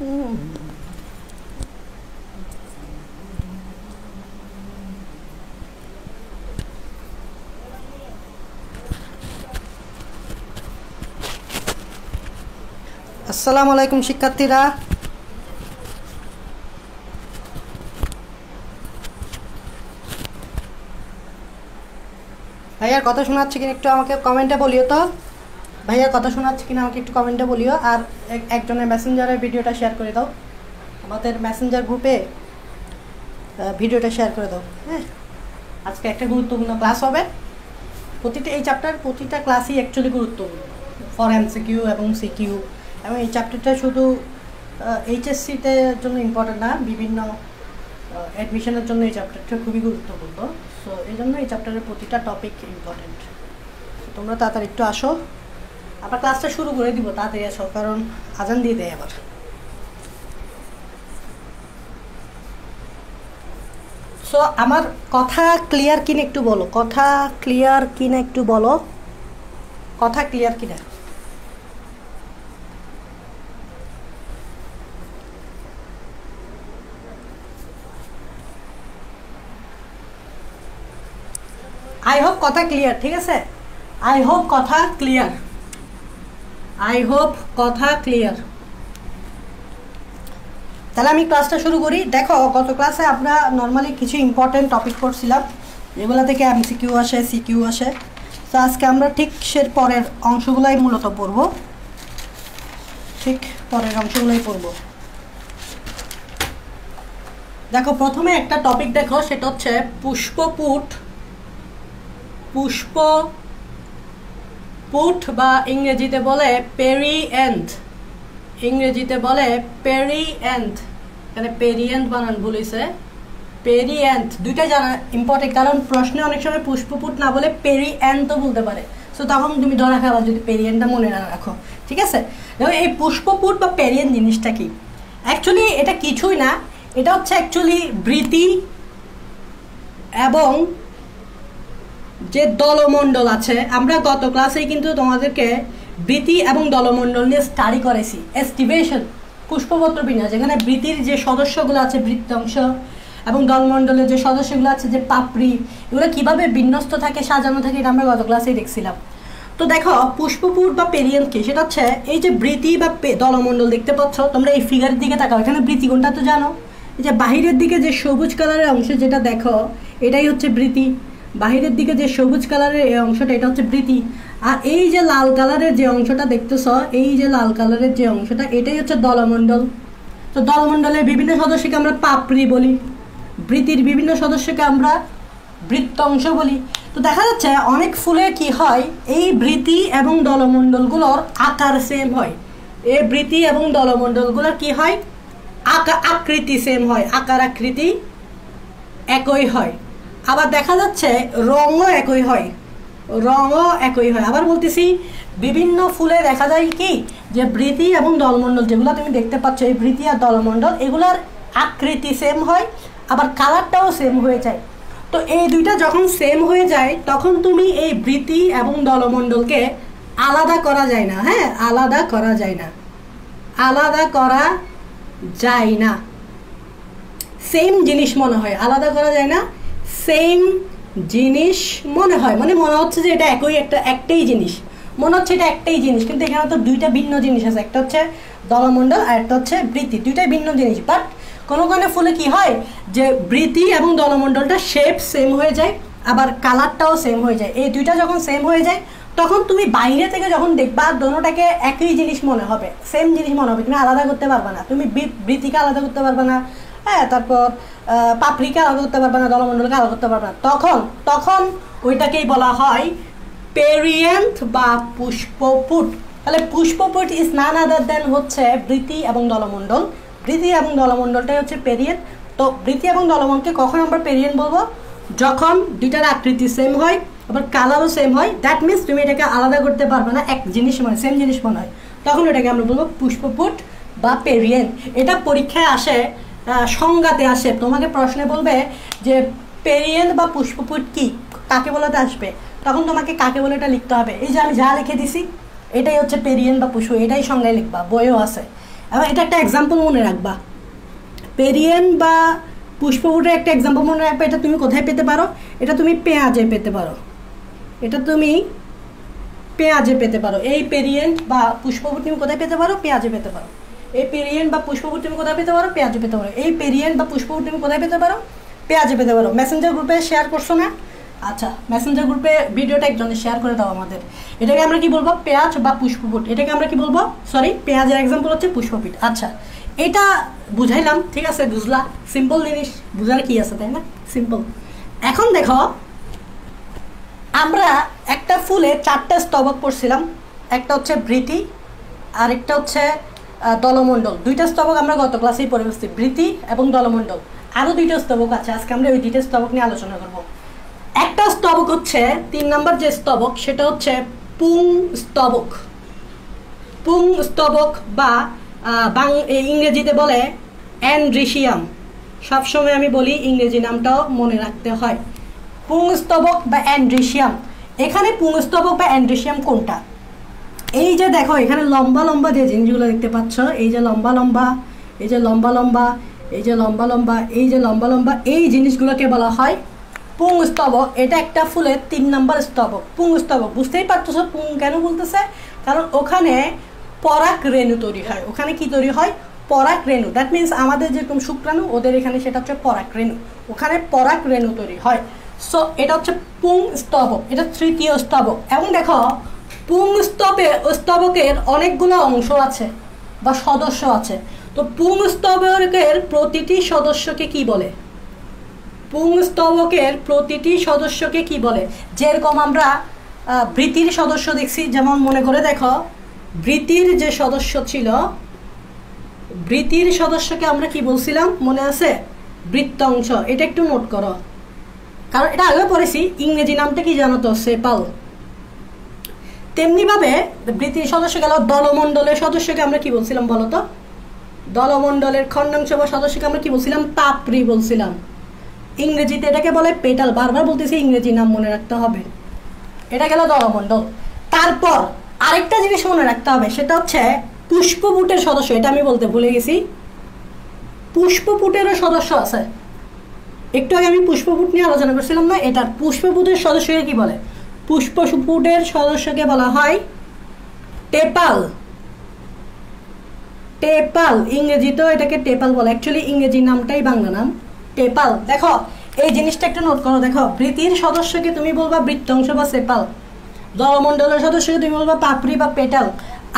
আসসালামু আলাইকুম শিক্ষার্থীরা। ভাইয়ার কথা শোনাচ্ছে কিনা একটু আমাকে কমেন্টে বলিও তো। ভাইয়ার কথা শোনাচ্ছে কিনা আমাকে একটু কমেন্টে বলিও। আর একজনের মেসেঞ্জারে ভিডিওটা শেয়ার করে দাও, আমাদের মেসেঞ্জার গ্রুপে ভিডিওটা শেয়ার করে দাও। হ্যাঁ, আজকে একটা গুরুত্বপূর্ণ ক্লাস হবে। এই চ্যাপ্টার প্রতিটা ক্লাসই অ্যাকচুয়ালি গুরুত্বপূর্ণ ফর এমসিকিউ এবং সিকিউ। এবং এই চ্যাপ্টারটা শুধু এইচএসসিতে জন্য ইম্পর্টেন্ট না, বিভিন্ন অ্যাডমিশনের জন্য এই চ্যাপ্টারটা খুবই গুরুত্বপূর্ণ। সো এই জন্য এই চ্যাপ্টারের প্রতিটা টপিক ইম্পর্টেন্ট। তোমরা তাড়াতাড়ি একটু আসো, আবার ক্লাসটা শুরু করে দিব। তাড়াতাড়ি আসো, কারণ আজান দিয়ে দেয় আবার। সো আমার কথা ক্লিয়ার কিনা একটু বলো, কথা ক্লিয়ার কিনা একটু বলো, কথা ক্লিয়ার কিনা। আই হোপ কথা ক্লিয়ার, ঠিক আছে? আই হোপ কথা ক্লিয়ার, আই হোপ কথা ক্লিয়ার। তাহলে আমি ক্লাসটা শুরু করি। দেখো, গত ক্লাসে আমরা নর্মালি কিছু ইম্পর্টেন্ট টপিক পড়ছিলাম, যেগুলো থেকে এমসিকিউ আসে, সিকিউ আসে। তো আজকে আমরা ঠিক সে পরের অংশগুলোই মূলত পড়ব, ঠিক পরের অংশগুলোই পড়ব। দেখো, প্রথমে একটা টপিক দেখো, সেটা হচ্ছে পুষ্পপুট। পুষ্পপুট বা ইংরেজিতে বলে পেরিয়েন্ট, ইংরেজিতে বলে পেরিয়েন্ট। এখানে পেরিয়েন্ট বানান ভুল হয়েছে, পেরিয়েন্ট। দুইটাই জানা ইম্পর্টেন্ট, কারণ প্রশ্নে অনেক সময় পুষ্পপুট না বলে পেরিয়েন্টও বলতে পারে। সো তখন তুমি ধরা খাবা যদি পেরিয়েন্টটা মনে না রাখো, ঠিক আছে? দেখো, এই পুষ্পপুট বা পেরিয়েন্ট জিনিসটা কি? অ্যাকচুয়ালি এটা কিছুই না, এটা হচ্ছে অ্যাকচুয়ালি বৃতি এবং যে দলমণ্ডল আছে। আমরা গত ক্লাসেই কিন্তু তোমাদেরকে বৃতি এবং দলমণ্ডল নিয়ে স্টাডি করেছি, এস্টিভেশন, পুষ্পপত্র বিন্যাস, যেখানে বৃতির যে সদস্যগুলো আছে বৃত্তাংশ এবং দলমণ্ডলের যে সদস্যগুলো আছে যে পাপড়ি, এগুলো কীভাবে বিন্যস্ত থাকে, সাজানো থাকে, এটা আমরা গত ক্লাসেই দেখছিলাম। তো দেখো, পুষ্পপুট বা পেরিয়েন্ট কি? সেটা হচ্ছে এই যে বৃতি বা দলমণ্ডল দেখতে পাচ্ছ তোমরা, এই ফিগারের দিকে তাকাও। এখানে বৃতি কোনটা তো জানো, এই যে বাহিরের দিকে যে সবুজ কালারের অংশ যেটা দেখো, এটাই হচ্ছে বৃতি। বাহিরের দিকে যে সবুজ কালারের এই অংশটা, এটা হচ্ছে বৃতি। আর এই যে লাল কালারের যে অংশটা দেখতেছ, এই যে লাল কালারের যে অংশটা, এটাই হচ্ছে দলমণ্ডল। তো দলমণ্ডলের বিভিন্ন সদস্যকে আমরা পাপড়ি বলি, বৃতির বিভিন্ন সদস্যকে আমরা বৃত্তাংশ বলি। তো দেখা যাচ্ছে অনেক ফুলে কি হয়, এই বৃতি এবং দলমণ্ডলগুলোর আকার সেম হয়। এই বৃতি এবং দলমণ্ডলগুলোর কি হয়, আকৃতি সেম হয়, আকার আকৃতি একই হয়। আবার দেখা যাচ্ছে রঙও একই হয়, রঙও একই হয়। আবার বলতেছি, বিভিন্ন ফুলে দেখা যায় কি, যে বৃতি এবং দলমণ্ডল যেগুলো তুমি দেখতে পাচ্ছ, এই বৃতি আর দলমণ্ডল, এগুলার আকৃতি সেম হয়, আবার কালারটাও সেম হয়ে যায়। তো এই দুইটা যখন সেম হয়ে যায়, তখন তুমি এই বৃতি এবং দলমণ্ডলকে আলাদা করা যায় না। হ্যাঁ, আলাদা করা যায় না, আলাদা করা যায় না। সেম জিনিস মনে হয়, আলাদা করা যায় না, সেম জিনিস মনে হয়। মানে মনে হচ্ছে যে এটা একটাই জিনিস, মনে হচ্ছে এটা একটাই জিনিস, কিন্তু এখানে তো দুইটা ভিন্ন জিনিস আছে। একটা হচ্ছে দলমণ্ডল আর একটা হচ্ছে বৃতি, দুইটাই ভিন্ন জিনিস। বাট কোনো কোনো ফুলে কি হয়, যে বৃতি এবং দলমণ্ডলটা শেপ সেম হয়ে যায়, আবার কালারটাও সেম হয়ে যায়। এই দুইটা যখন সেম হয়ে যায়, তখন তুমি বাইরে থেকে যখন দেখবা, দোনোটাকে একই জিনিস মনে হবে, সেম জিনিস মনে হবে। তুমি আলাদা করতে পারবে না, তুমি বৃতিকে আলাদা করতে পারবে না, হ্যাঁ, তারপর পাপড়িকে আলাদা করতে পারবে না, দলমণ্ডলকে আলাদা করতে পারবে না। তখন ওইটাকেই বলা হয় পেরিয়েন্ট বা পুষ্পপুট। তাহলে পুষ্পপুট ইজ নান আদার দেন হচ্ছে বৃতি এবং দলমণ্ডল। বৃতি এবং দলমণ্ডলটাই হচ্ছে পেরিয়েন্ট। তো বৃতি এবং দলমণ্ডলকে কখন আমরা পেরিয়েন্ট বলবো? যখন দুইটার আকৃতি সেম হয়, আবার কালারও সেম হয়। দ্যাট মিনস তুমি এটাকে আলাদা করতে পারবে না, এক জিনিস মনে, সেম জিনিস মনে হয়, তখন এটাকে আমরা বলবো পুষ্পপুট বা পেরিয়েন্ট। এটা পরীক্ষায় আসে, সংজ্ঞাতে আসে। তোমাকে প্রশ্নে বলবে যে পেরিয়েন্ট বা পুষ্পপুট কি, কাকে বলাতে আসবে, তখন তোমাকে কাকে বলে এটা লিখতে হবে। এই যে আমি যা লিখে দিছি, এটাই হচ্ছে পেরিয়েন্ট বা পুষ্প, এটাই সংজ্ঞায় লিখবা, বইও আছে। এবং এটা একটা এক্সাম্পল মনে রাখবা, পেরিয়েন্ট বা পুষ্পপুটের একটা এক্সাম্পল মনে রাখবা। এটা তুমি কোথায় পেতে পারো? এটা তুমি পেঁয়াজে পেতে পারো, এটা তুমি পেঁয়াজে পেতে পারো। এই পেরিয়েন্ট বা পুষ্পপুট তুমি কোথায় পেতে পারো? পেঁয়াজে পেতে পারো। এই পেরিয়েন্ট বা পুষ্পপুট তুমি কোথায় পেতে পারো? পেঁয়াজে পেতে পারো। এই পেরিয়েন্ট বা পুষ্পপুট তুমি কোথায় পেতে পারো? পেঁয়াজে পেতে পারো। মেসেঞ্জার গ্রুপে শেয়ার করছো না? আচ্ছা, মেসেঞ্জার গ্রুপে ভিডিওটা একজনে শেয়ার করে দাও আমাদের। এটাকে আমরা কি বলবো? পেঁয়াজ বা পুষ্পপুট। এটাকে আমরা কি বলবো? সরি, পেঁয়াজের এক্সাম্পল হচ্ছে পুষ্পপুট। আচ্ছা, এটা বুঝাইলাম, ঠিক আছে, বুঝলা? সিম্পল জিনিস, বুঝার কি আছে, তাই না? সিম্পল। এখন দেখো, আমরা একটা ফুলে 4টা স্তবক পড়ছিলাম। একটা হচ্ছে বৃতি, আরেকটা হচ্ছে দলমণ্ডল। 2টা স্তবক আমরা গত ক্লাসেই পড়ে বসছি, বৃতি এবং দলমণ্ডল। আরও 2টা স্তবক আছে, আজকে আমরা ওই 2টা স্তবক নিয়ে আলোচনা করব। একটা স্তবক হচ্ছে 3 নম্বর যে স্তবক, সেটা হচ্ছে পুং স্তবক। পুং স্তবক বা ইংরেজিতে বলে অ্যান্ড্রিসিয়াম। সবসময় আমি বলি ইংরেজি নামটাও মনে রাখতে হয়, পুং স্তবক বা অ্যান্ড্রিসিয়াম। এখানে পুং স্তবক বা অ্যান্ড্রিসিয়াম কোনটা? এই যে দেখো, এখানে লম্বা লম্বা যে জিনিসগুলো দেখতে পাচ্ছ, এই যে লম্বা লম্বা, এই যে লম্বা লম্বা, এই যে লম্বা লম্বা, এই যে লম্বা লম্বা, এই জিনিসগুলোকে বলা হয় পুং স্তবক। এটা একটা ফুলের 3 নম্বর স্তবক, পুং স্তবক। বুঝতেই পারতেছ পুং কেন বলতেছে? কারণ ওখানে পরাগ রেণু তৈরি হয়। ওখানে কি তৈরি হয়? পরাগ রেণু। দ্যাট মিনস আমাদের যেরকম শুক্রাণু, ওদের এখানে সেটা হচ্ছে পরাগ রেণু। ওখানে পরাগ রেণু তৈরি হয়। সো এটা হচ্ছে পুং স্তবক, এটা 3য় স্তবক। এবং দেখো, পুং স্তবকের অনেকগুলো অংশ আছে বা সদস্য আছে। তো পুং স্তবকের প্রতিটি সদস্যকে কি বলে? পুং স্তবকের প্রতিটি সদস্যকে কি বলে? যেরকম আমরা বৃতির সদস্য দেখছি, যেমন মনে করে দেখো, বৃতির যে সদস্য ছিল, বৃতির সদস্যকে আমরা কি বলছিলাম মনে আছে? বৃত্তাংশ। এটা একটু নোট করো, কারণ এটা আগে পড়েছি। ইংরেজি নামটা কি জানো তো? সেপাল। তেমনিভাবে বৃতির সদস্য গেল, দলমণ্ডলের সদস্যকে আমরা কি বলছিলাম বলো তো? দলমণ্ডলের খণ্ডাংশ বা সদস্যকে আমরা কি বলছিলাম? পাপড়ি বলছিলাম। ইংরেজিতে এটাকে বলে পেটাল। বারবার বলতেছি, ইংরেজি নাম মনে রাখতে হবে। এটা গেল দলমণ্ডল। তারপর আরেকটা জিনিস মনে রাখতে হবে, সেটা হচ্ছে পুষ্পপুটের সদস্য। এটা আমি বলতে ভুলে গেছি, পুষ্পপুটেরও সদস্য আছে। একটু আগে আমি পুষ্পপুট নিয়ে আলোচনা করছিলাম না? এটার পুষ্পপুটের সদস্যকে কি বলে? পুষ্পপুটের সদস্যকে বলা হয় টেপাল। টেপাল, ইংরেজিতেও এটাকে টেপাল বলে। অ্যাকচুয়ালি ইংরেজি নামটাই বাংলা নাম, টেপাল। দেখো, এই জিনিসটা একটু নোট করো। দেখো, বৃতির সদস্যকে তুমি বলবা বৃত্তাংশ বা সেপাল, দলমণ্ডলের সদস্যকে তুমি বলবা পাপড়ি বা পেটাল,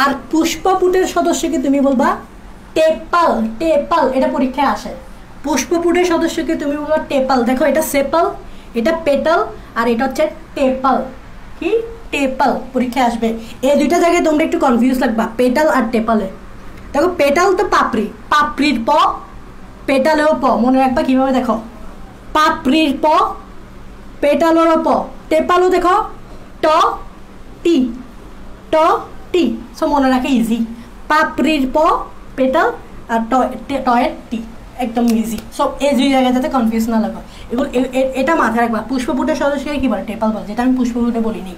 আর পুষ্পপুটের সদস্যকে তুমি বলবা টেপাল। টেপাল, এটা পরীক্ষায় আসে। পুষ্পপুটের সদস্যকে তুমি বলবা টেপাল। দেখো, এটা সেপাল, এটা পেটাল, আর এটা হচ্ছে টেপাল। কি? টেপাল। পরীক্ষায় আসবে। এই 2টা জায়গায় তোমরা একটু কনফিউজ লাগবা, পেটাল আর টেপালে। দেখো, পেটাল তো পাপড়ি, পাপড়ির প, পেটালেও প। মনে রাখবা কিভাবে? দেখো, পাপড়ির প, পেটালেরও প। টেপালও দেখো, ট টি, ট টি। সো মনে রাখে ইজি, পাপড়ির প পেটাল আর টয়ের টি, একদম ইজি। সো এই 2 জায়গায় যাতে কনফিউজ না লাগবে, এগুলো এটা মাথায় রাখবা। পুষ্পপুটের সদস্যকে কি বলে? টেপাল বলে, যেটা আমি পুষ্পপুটে বলিনি।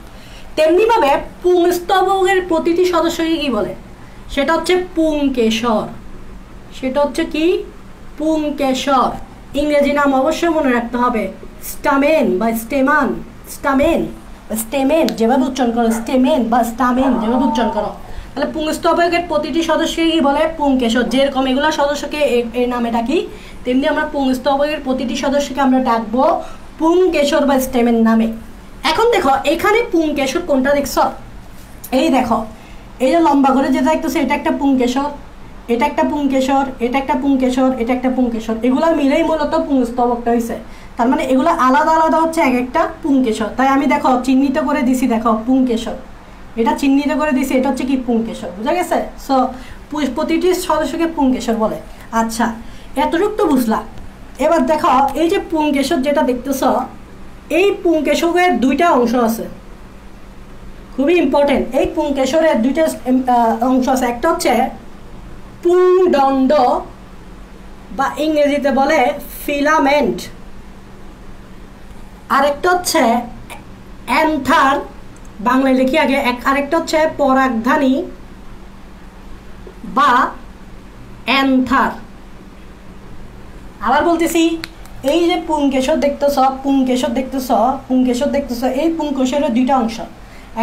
তেমনিভাবে পুংস্তবকের প্রতিটি সদস্যকে কি বলে? সেটা হচ্ছে পুংকেশর। সেটা হচ্ছে কি? পুংকেশর। ইংরেজি নাম অবশ্যই মনে রাখতে হবে, স্টামেন বা স্টেমান। স্টামেন বা স্টেমেন যেভাবে উচ্চারণ করো, স্টেমেন বা স্টামেন যেভাবে উচ্চারণ করো। তাহলে পুংস্তবকের প্রতিটি সদস্যকে কি বলে? পুংকেশর। যেরকম এগুলো সদস্যকে এই নামে ডাকি, তেমনি আমরা পুংস্তবকের প্রতিটি সদস্যকে আমরা ডাকবো পুংকেশর বা স্টেমেন নামে। এখন দেখো, এখানে পুংকেশর কোনটা দেখছ? এই দেখো, এই যে লম্বা করে যেটা দেখতেছে, এটা একটা পুংকেশর, এটা একটা পুংকেশর, এটা একটা পুংকেশর, এটা একটা পুংকেশর। এগুলো মিলেই মূলত পুংস্তবকটা হয়েছে। তার মানে এগুলো আলাদা আলাদা হচ্ছে এক একটা পুংকেশর। তাই আমি দেখো চিহ্নিত করে দিছি, দেখো পুংকেশর, এটা চিহ্নিত করে দিছি, এটা হচ্ছে কি? পুংকেশর। বুঝা গেছে? সো প্রতিটি সদস্যকে পুংকেশর বলে। আচ্ছা, এতটুকু তো বুঝলা। এবার দেখো, এই যে পুংকেশর যেটা দেখতেছ, এই পুংকেশরের 2টা অংশ আছে, খুবই ইম্পর্টেন্ট। এই পুংকেশরের 2টা অংশ আছে। একটা হচ্ছে পুংদণ্ড বা ইংরেজিতে বলে ফিলামেন্ট, আরেকটা হচ্ছে অ্যান্থার, বাংলায় লিখি আগে। আরেকটা হচ্ছে পরাগধানী বা অ্যান্থার। আবার বলতেছি, এই যে পুংকেশর দেখতেছ, এই পুংকেশরের দুইটা অংশ,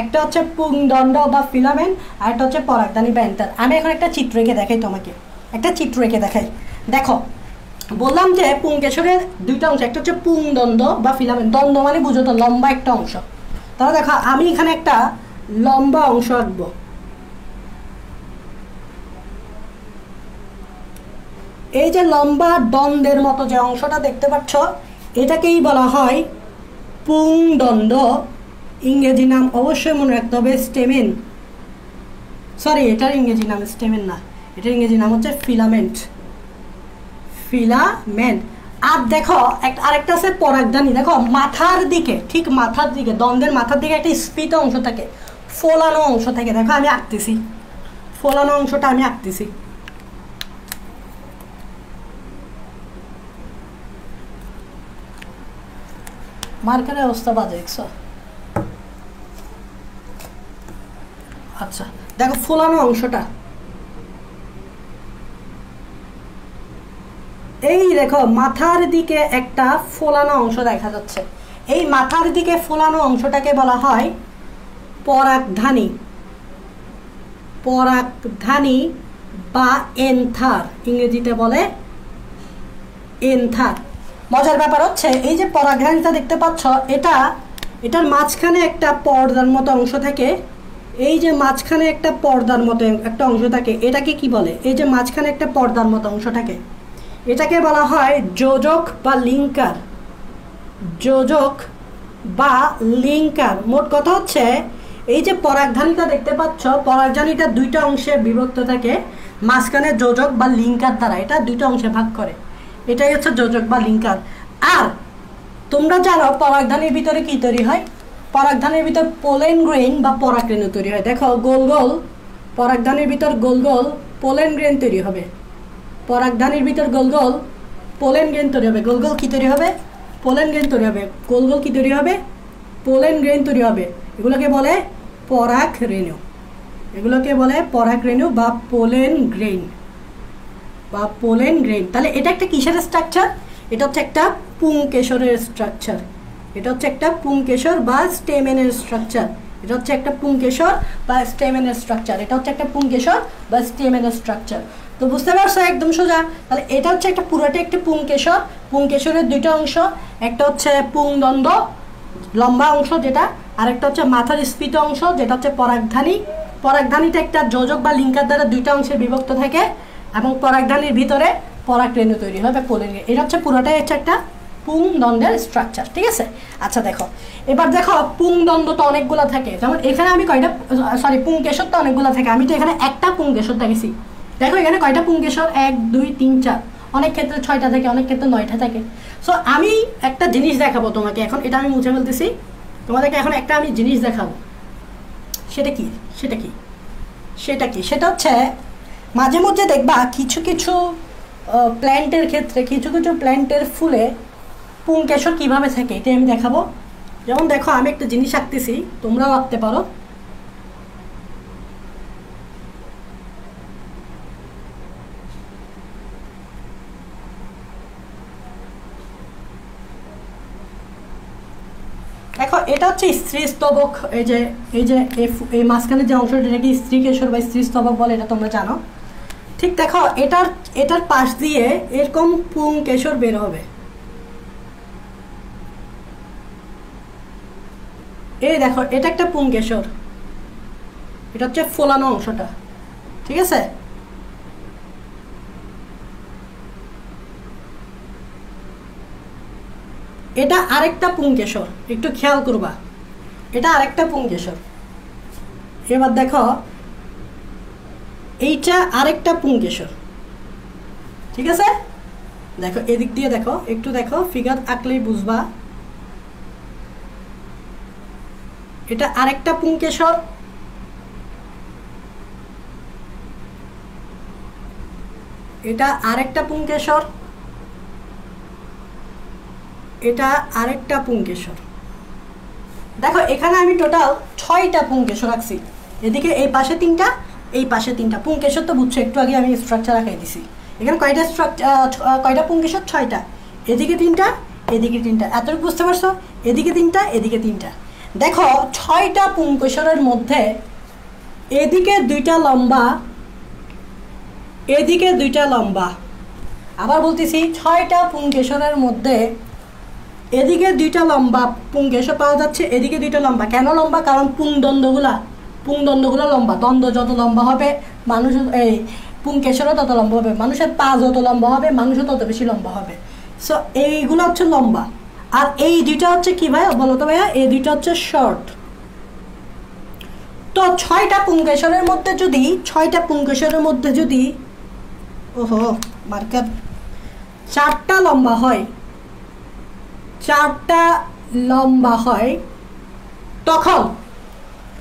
একটা হচ্ছে পুংদণ্ড বা ফিলামেন্ট, আর একটা হচ্ছে পরাগধানী বা অ্যান্থার। আমি এখন একটা চিত্র এঁকে দেখাই তোমাকে, দেখো বললাম যে পুংকেশরের দুইটা অংশ, একটা হচ্ছে পুংদণ্ড বা ফিলামেন্ট। দণ্ড মানে বুঝো তো লম্বা একটা অংশ। তাহলে দেখো আমি এখানে একটা লম্বা অংশ আঁকবো। এই যে লম্বা দণ্ডের মতো যে অংশটা দেখতে পাচ্ছ, এটাকেই বলা হয় পুংদণ্ড। ইংরেজি নাম অবশ্যই মনে রাখতে হবে স্টেমেন। সরি, এটার ইংরেজি নাম স্টেমেন না, এটার ইংরেজি নাম হচ্ছে ফিলামেন্ট। আর দেখো আরেকটা আছে পরাগধানী। দেখো মাথার দিকে, ঠিক মাথার দিকে, দণ্ডের মাথার দিকে একটা স্ফীত অংশ থাকে, ফোলানো অংশ থাকে। দেখো আমি আঁকতেছি, ফোলানো অংশটা আমি আঁকতেছি। মার্কারের অবস্থা বাজে দেখছো? আচ্ছা দেখো ফোলানো অংশটা, এই দেখো মাথার দিকে একটা ফোলানো অংশ দেখা যাচ্ছে। এই মাথার দিকে ফোলানো অংশটাকে বলা হয় পরাগধানী বা এন্থার, ইংরেজিতে বলে এন্থার। মজার ব্যাপার হচ্ছে এই যে পরাগধানীটা দেখতে পাচ্ছ, এটার মাঝখানে একটা পর্দার মতো অংশ থাকে। এই যে মাঝখানে একটা পর্দার মতো একটা অংশ থাকে, এটাকে কি বলে? এই যে মাঝখানে একটা পর্দার মতো অংশ থাকে, এটাকে বলা হয় যোজক বা লিঙ্কার। মোট কথা হচ্ছে এই যে পরাগধানীটা দেখতে পাচ্ছ, পরাগধানীটা দুইটা অংশে বিভক্ত থাকে, মাঝখানে যোজক বা লিঙ্কার দ্বারা এটা দুইটা অংশে ভাগ করে। এটাই হচ্ছে যোজক বা লিঙ্কার। আর তোমরা জানো পরাগধানীর ভিতরে কি তৈরি হয়? পরাগধানীর ভিতর পোলেন গ্রেইন বা পরাগরেণু তৈরি হয়। দেখো গোল গোল পরাগধানীর ভিতর গোল গোল পোলেন গ্রেইন তৈরি হবে। পরাগধানীর ভিতর গোল গোল পোলেন গ্রেইন তৈরি হবে। গোল গোল কি তৈরি হবে? পোলেন গ্রেইন তৈরি হবে। গোল গোল কি তৈরি হবে? পোলেন গ্রেইন তৈরি হবে। এগুলোকে বলে পরাগরেণু। বা পোলেন গ্রেইন তাহলে এটা একটা কিসের স্ট্রাকচার? এটা হচ্ছে একটা পুংকেশরের স্ট্রাকচার। এটা হচ্ছে একটা পুংকেশর বা স্টেমেনের স্ট্রাকচার। তো বুঝতে পারছো একদম সোজা। তাহলে এটা হচ্ছে একটা পুরোটা একটা পুংকেশর। পুংকেশরের দুইটা অংশ, একটা হচ্ছে পুংদণ্ড লম্বা অংশ যেটা, আর একটা হচ্ছে মাথার স্ফীত অংশ যেটা হচ্ছে পরাগধানী। পরাগধানীটা একটা যোজক বা লিঙ্কার দ্বারা দুইটা অংশে বিভক্ত থাকে এবং পরাগধানীর ভিতরে পরাগরেণু তৈরি হবে, পোলেন গ্রেইন। এটা হচ্ছে পুরোটাই হচ্ছে একটা পুংদণ্ডের স্ট্রাকচার, ঠিক আছে? আচ্ছা দেখো, এবার দেখো পুংদণ্ড তো অনেকগুলো থাকে, যেমন এখানে আমি পুংকেশর তো অনেকগুলো থাকে, আমি তো এখানে একটা পুংকেশর দেখেছি। দেখো এখানে কয়টা পুংকেশর? 1 2 3 4, অনেক ক্ষেত্রে 6টা থাকে, অনেক ক্ষেত্রে 9টা থাকে। সো আমি একটা জিনিস দেখাবো তোমাকে এখন, এটা আমি মুছে ফেলতেছি। তোমাদেরকে এখন একটা আমি জিনিস দেখাবো। সেটা কি? সেটা হচ্ছে মাঝে মধ্যে দেখবা কিছু কিছু প্ল্যান্টের ক্ষেত্রে, কিছু প্ল্যান্টের ফুলে পুংকেশর কিভাবে থাকে, এটা আমি দেখাবো। যেমন দেখো আমি একটা জিনিস আঁকতেছি, তোমরাও আঁকতে পারো। দেখো এটা হচ্ছে স্ত্রী স্তবক। এই মাঝখানে যে অংশটা, এটাকে স্ত্রী কেশর বা স্ত্রী স্তবক বলে, এটা তোমরা জানো। ঠিক দেখো এটার পাশ দিয়ে এরকম পুংকেশর বের হবে। এই দেখো এটা একটা পুংকেশর, এটা হচ্ছে ফোলানো অংশটা, ঠিক আছে? এটা আরেকটা পুংকেশর, একটু খেয়াল করবা, এটা আরেকটা পুংকেশর। এবার দেখো এইটা আরেকটা পুংকেশর, ঠিক আছে? দেখো এদিক দিয়ে দেখো, একটু দেখো, ফিগার আঁকলেই বুঝবা। এটা আরেকটা পুংকেশর, এটা আরেকটা পুংকেশর, এটা আরেকটা পুংকেশর। দেখো এখানে আমি টোটাল 6টা পুংকেশর রাখছি। এদিকে এই পাশে 3টা, এই পাশে 3টা। পুংকেশর তো বুঝছো, একটু আগে আমি স্ট্রাকচার আঁকাই দিছি। এখানে কয়টা কয়টা পুংকেশর? 6টা। এদিকে 3টা, এদিকে 3টা। এতটুকু বুঝতে পারছো? এদিকে 3টা, এদিকে 3টা। দেখো 6টা পুংকেশরের মধ্যে এদিকে 2টা লম্বা, এদিকে 2টা লম্বা। আবার বলতেছি 6টা পুংকেশরের মধ্যে এদিকে 2টা লম্বা পুংকেশর পাওয়া যাচ্ছে, এদিকে 2টা লম্বা। কেন লম্বা? কারণ পুংদণ্ডগুলো লম্বা। দ্বন্দ্ব যত লম্বা হবে মানুষ, এই পুংকেশরও তত লম্বা হবে। মানুষের পা যত লম্বা হবে মানুষও তত বেশি লম্বা হবে। সো এইগুলো হচ্ছে লম্বা। আর এই 2টা হচ্ছে কি ভাই বলো তো ভাইয়া? এই 2টা হচ্ছে শর্ট। তো 6টা পুংকেশরের মধ্যে যদি ওহো মার্কার 4টা লম্বা হয়, 4টা লম্বা হয়,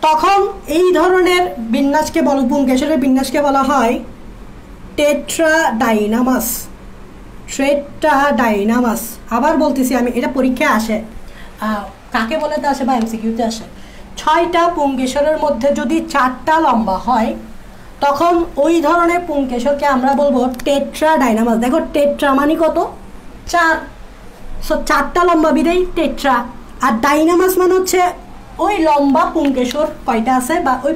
তখন এই ধরনের বিন্যাসকে বলো, পুংকেশরের বিন্যাসকে বলা হয় টেট্রাডাইনামাস। আবার বলতেছি আমি, এটা পরীক্ষায় আসে। কাকে বলে তো আসে বা এমসিকিউতে আসে। 6টা পুংকেশরের মধ্যে যদি 4টা লম্বা হয় তখন ওই ধরনের পুংকেশরকে আমরা বলবো টেট্রাডাইনামাস। দেখো টেট্রা মানে কত? 4। সো 4টা লম্বা বিদেই টেট্রা। আর ডাইনামাস মানে হচ্ছে ওই লম্বা পুংকেশর কয়টা আছে বা ওই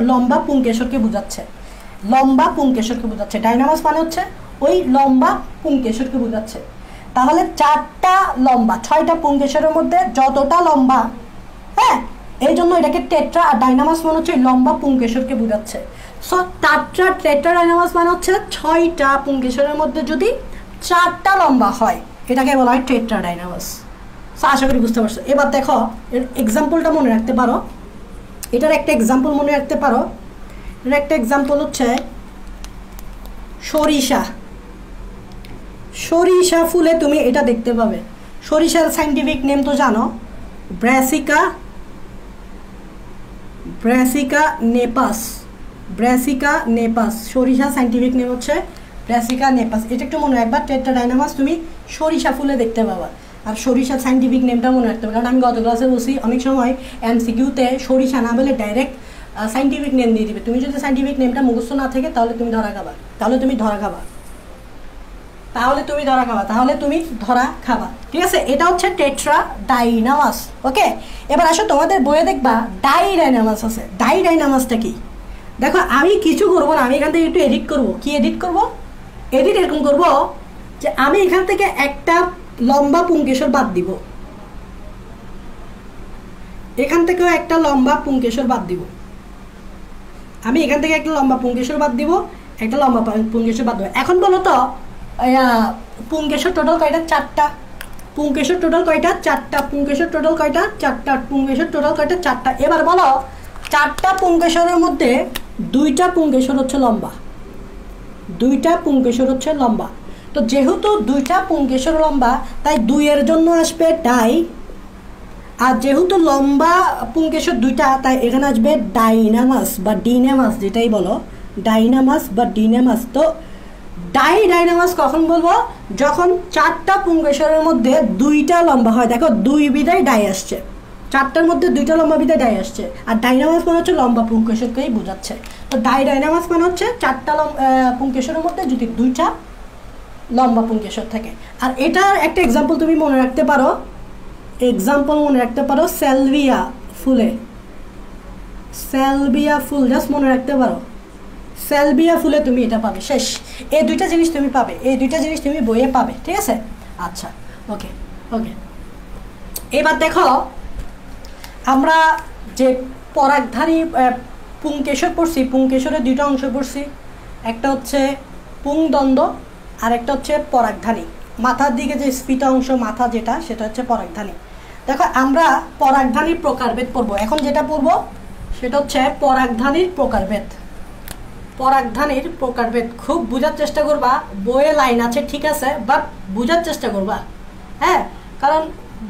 লম্বা পুংকেশরকে বোঝাচ্ছে। ডাইনামাস মানে হচ্ছে ওই লম্বা পুংকেশরকে বোঝাচ্ছে। তাহলে 4টা লম্বা, 6টা পুংকেশরের মধ্যে যতটা লম্বা, হ্যাঁ, এই জন্য এটাকে টেট্রা। আর ডাইনামাস মানে হচ্ছে লম্বা পুংকেশরকে বোঝাচ্ছে। সো টেট্রাডাইনামাস মানে হচ্ছে 6টা পুংকেশরের মধ্যে যদি 4টা লম্বা হয় এটাকে বলা হয় টেট্রাডাইনামাস। সো আশা করি বুঝতে পারছো। এবার দেখো এর এক্সাম্পলটা মনে রাখতে পারো। এটার একটা এক্সাম্পল মনে রাখতে পারো। এর একটা এক্সাম্পল হচ্ছে সরিষা ফুলে তুমি এটা দেখতে পাবে। সরিষার সাইন্টিফিক নেম তো জানো, ব্রাসিকা নেপাস। সরিষার সাইন্টিফিক নেম হচ্ছে ব্রাসিকা নেপাস। এটা একটু মনে রাখবা। টেট্রাডাইনামাস তুমি সরিষা ফুলে দেখতে পাবা। আর সরিষার সাইন্টিফিক নেমটা মনে রাখতে হবে, কারণ আমি গত ক্লাসে বলছি অনেক সময় এমসিকিউতে সরিষা না বলে ডাইরেক্ট সাইন্টিফিক নেম দিয়ে দিবে। তুমি যদি সাইন্টিফিক নেমটা মুখস্থ না থাকে তাহলে তুমি ধরা খাবা। ঠিক আছে? এটা হচ্ছে টেট্রাডাইনামাস। ওকে, এবার আসো তোমাদের বইয়ে দেখবা ডাইডাইনামাস আছে। ডাইডাইনামাসটা কি? দেখো আমি কিছু করবো না, আমি এখান থেকে একটু এডিট করবো। কি এডিট করবো? এরকম করবো যে আমি এখান থেকে একটা লম্বা পুংকেশর বাদ দিব, এখান থেকেও একটা লম্বা পুংকেশর বাদ দিব। এখন বলো তো পুংকেশর টোটাল কয়টা? 4টা। পুংকেশর টোটাল কয়টা? 4টা। এবার বলো 4টা পুংকেশরের মধ্যে 2টা পুংকেশর হচ্ছে লম্বা। তো যেহেতু 2টা পুংকেশর লম্বা তাই 2 এর জন্য আসবে ডাই। আর যেহেতু লম্বা পুংকেশর 2টা তাই এখানে আসবে ডাইনামাস বা ডিনামাস, যেটাই বলো ডাইনামাস বা ডিনামাস। তো ডাইডাইনামাস কখন বলবো? যখন 4টা পুংকেশরের মধ্যে 2টা লম্বা হয়। দেখো 2 বিদায় ডাই আসছে, 4টার মধ্যে 2টা লম্বা বিদায় ডাই আসছে। আর ডাইনামাস মানে হচ্ছে লম্বা পুংকেশরকেই বোঝাচ্ছে। তো ডাইডাইনামাস মানে হচ্ছে 4টা পুংকেশরের মধ্যে যদি 2টা লম্বা পুংকেশর থাকে। আর এটার একটা এক্সাম্পল তুমি মনে রাখতে পারো, স্যালভিয়া ফুল। জাস্ট মনে রাখতে পারো, স্যালভিয়া ফুলে তুমি এটা পাবে। শেষ। এই 2টা জিনিস তুমি বইয়ে পাবে। ঠিক আছে? আচ্ছা, ওকে। এবার দেখো আমরা যে পরাগধানী পুংকেশর পড়ছি, পুংকেশরের 2টা অংশ পড়ছি। একটা হচ্ছে পুংদণ্ড আর একটা হচ্ছে পরাগধানী। মাথার দিকে যে স্ফীত অংশ, মাথা যেটা, সেটা হচ্ছে পরাগধানী। দেখো আমরা পরাগধানীর প্রকারভেদ পড়বো। এখন যেটা পড়বো সেটা হচ্ছে পরাগধানীর প্রকারভেদ। খুব বোঝার চেষ্টা করবা। বইয়ে লাইন আছে ঠিক আছে, বাট বোঝার চেষ্টা করবা। হ্যাঁ, কারণ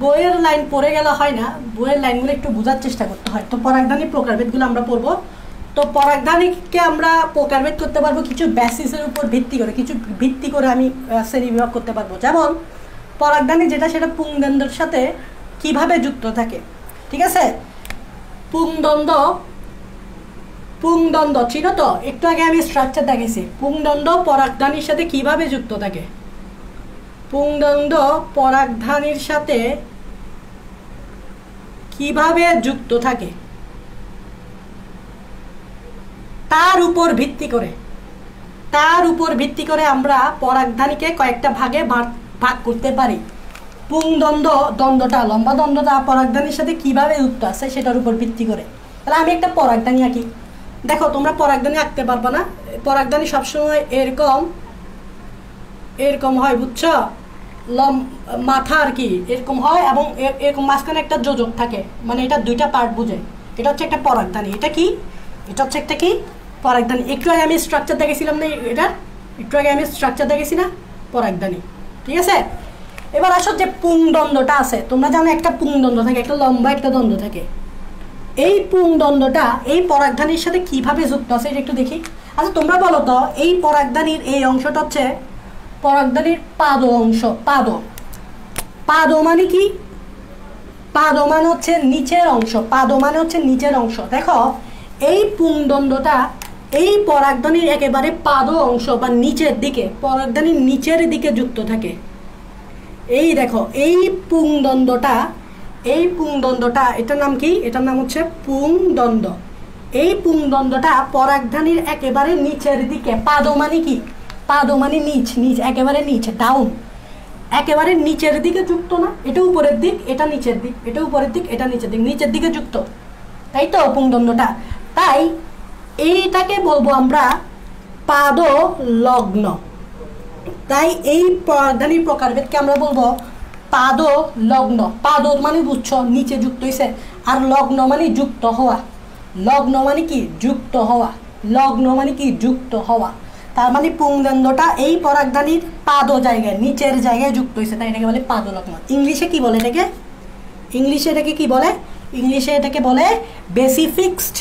বইয়ের লাইন পড়ে গেলে হয় না, বইয়ের লাইনগুলো একটু বোঝার চেষ্টা করতে হয়। তো পরাগধানীর প্রকারভেদগুলো আমরা পড়বো। তো পরাগধানীকে আমরা প্রকারভেদ করতে পারবো কিছু বেসিসের উপর ভিত্তি করে আমি শ্রেণী বিভাগ করতে পারবো। যেমন পরাগধানী যেটা, সেটা পুংদণ্ডের সাথে কিভাবে যুক্ত থাকে। ঠিক আছে? পুংদণ্ড পুংদণ্ড ছিল তো, একটু আগে আমি স্ট্রাকচার দেখেছি। পুংদণ্ড পরাগধানীর সাথে কিভাবে যুক্ত থাকে? পুংদণ্ড পরাগধানীর সাথে কিভাবে যুক্ত থাকে তার উপর ভিত্তি করে আমরা পরাগধানীকে কয়েকটা ভাগে ভাগ করতে পারি। দ্বন্দ্বটা লম্বা দ্বন্দ্বটা পরাগধানীর সাথে কিভাবে যুক্ত আছে সেটার উপর ভিত্তি করে। তাহলে আমি একটা পরাগধানী আঁকি। দেখো তোমরা পরাগধানী আঁকতে পারবা না, পরাগধানী সবসময় এরকম হয়, বুঝছো? মাথা আর কি এরকম হয় এবং এরকম মাঝখানে একটা যোজক থাকে, মানে এটা দুইটা পার্ট বুঝে। এটা হচ্ছে একটা পরাগধানী। এটা হচ্ছে একটা কি পরাগধানী। একটু আগে আমি স্ট্রাকচার দেখেছিলাম না, না পরাগধানী, ঠিক আছে? এবার আসো যে পুংদণ্ডটা আছে, তোমরা জানো একটা পুংদণ্ড থাকে, একটা লম্বা একটা দ্বন্দ্ব থাকে। এই পুংদণ্ডটা এই পরাগধানীর সাথে কিভাবে যুক্ত আছে এটা একটু দেখি। আচ্ছা তোমরা বলো তো, এই পরাগধানীর এই অংশটা হচ্ছে পরাগধানীর পাদ অংশ। পাদ মানে কি? পাদ মানে হচ্ছে নিচের অংশ। দেখো এই পুংদণ্ডটা এই পরাগধানীর একেবারে পাদ অংশ বা নিচের দিকে, পরাগধানীর নিচের দিকে যুক্ত থাকে। এই দেখো এই পুংদণ্ডটা এটার নাম কি? এটার নাম হচ্ছে পুংদণ্ড। এই পুংদণ্ডটা পরাগধানীর একেবারে নিচের দিকে, পাদ মানে কি? পাদ মানে নিচ, একেবারে নিচে, ডাউন, একেবারে নিচের দিকে যুক্ত না। এটা উপরের দিক, এটা নিচের দিক, এটা উপরের দিক, এটা নিচের দিকে যুক্ত, তাই তো পুংদণ্ডটা। তাই এইটাকে বলবো আমরা পাদ লগ্ন। তাই এই পরাগধানীর প্রকারভেদকে আমরা বলবো পাদ লগ্ন। পাদ মানে বুঝছো নিচে যুক্ত হয়েছে, আর লগ্ন মানে যুক্ত হওয়া। লগ্ন মানে কি? যুক্ত হওয়া। তার মানে পুংদণ্ডটা এই পরাগধানীর পাদ জায়গায়, নিচের জায়গায় যুক্ত হয়েছে, তাই এটাকে বলে পাদ লগ্ন। ইংলিশে কি বলে এটাকে? ইংলিশে এটাকে বলে বেসিফিক্সড।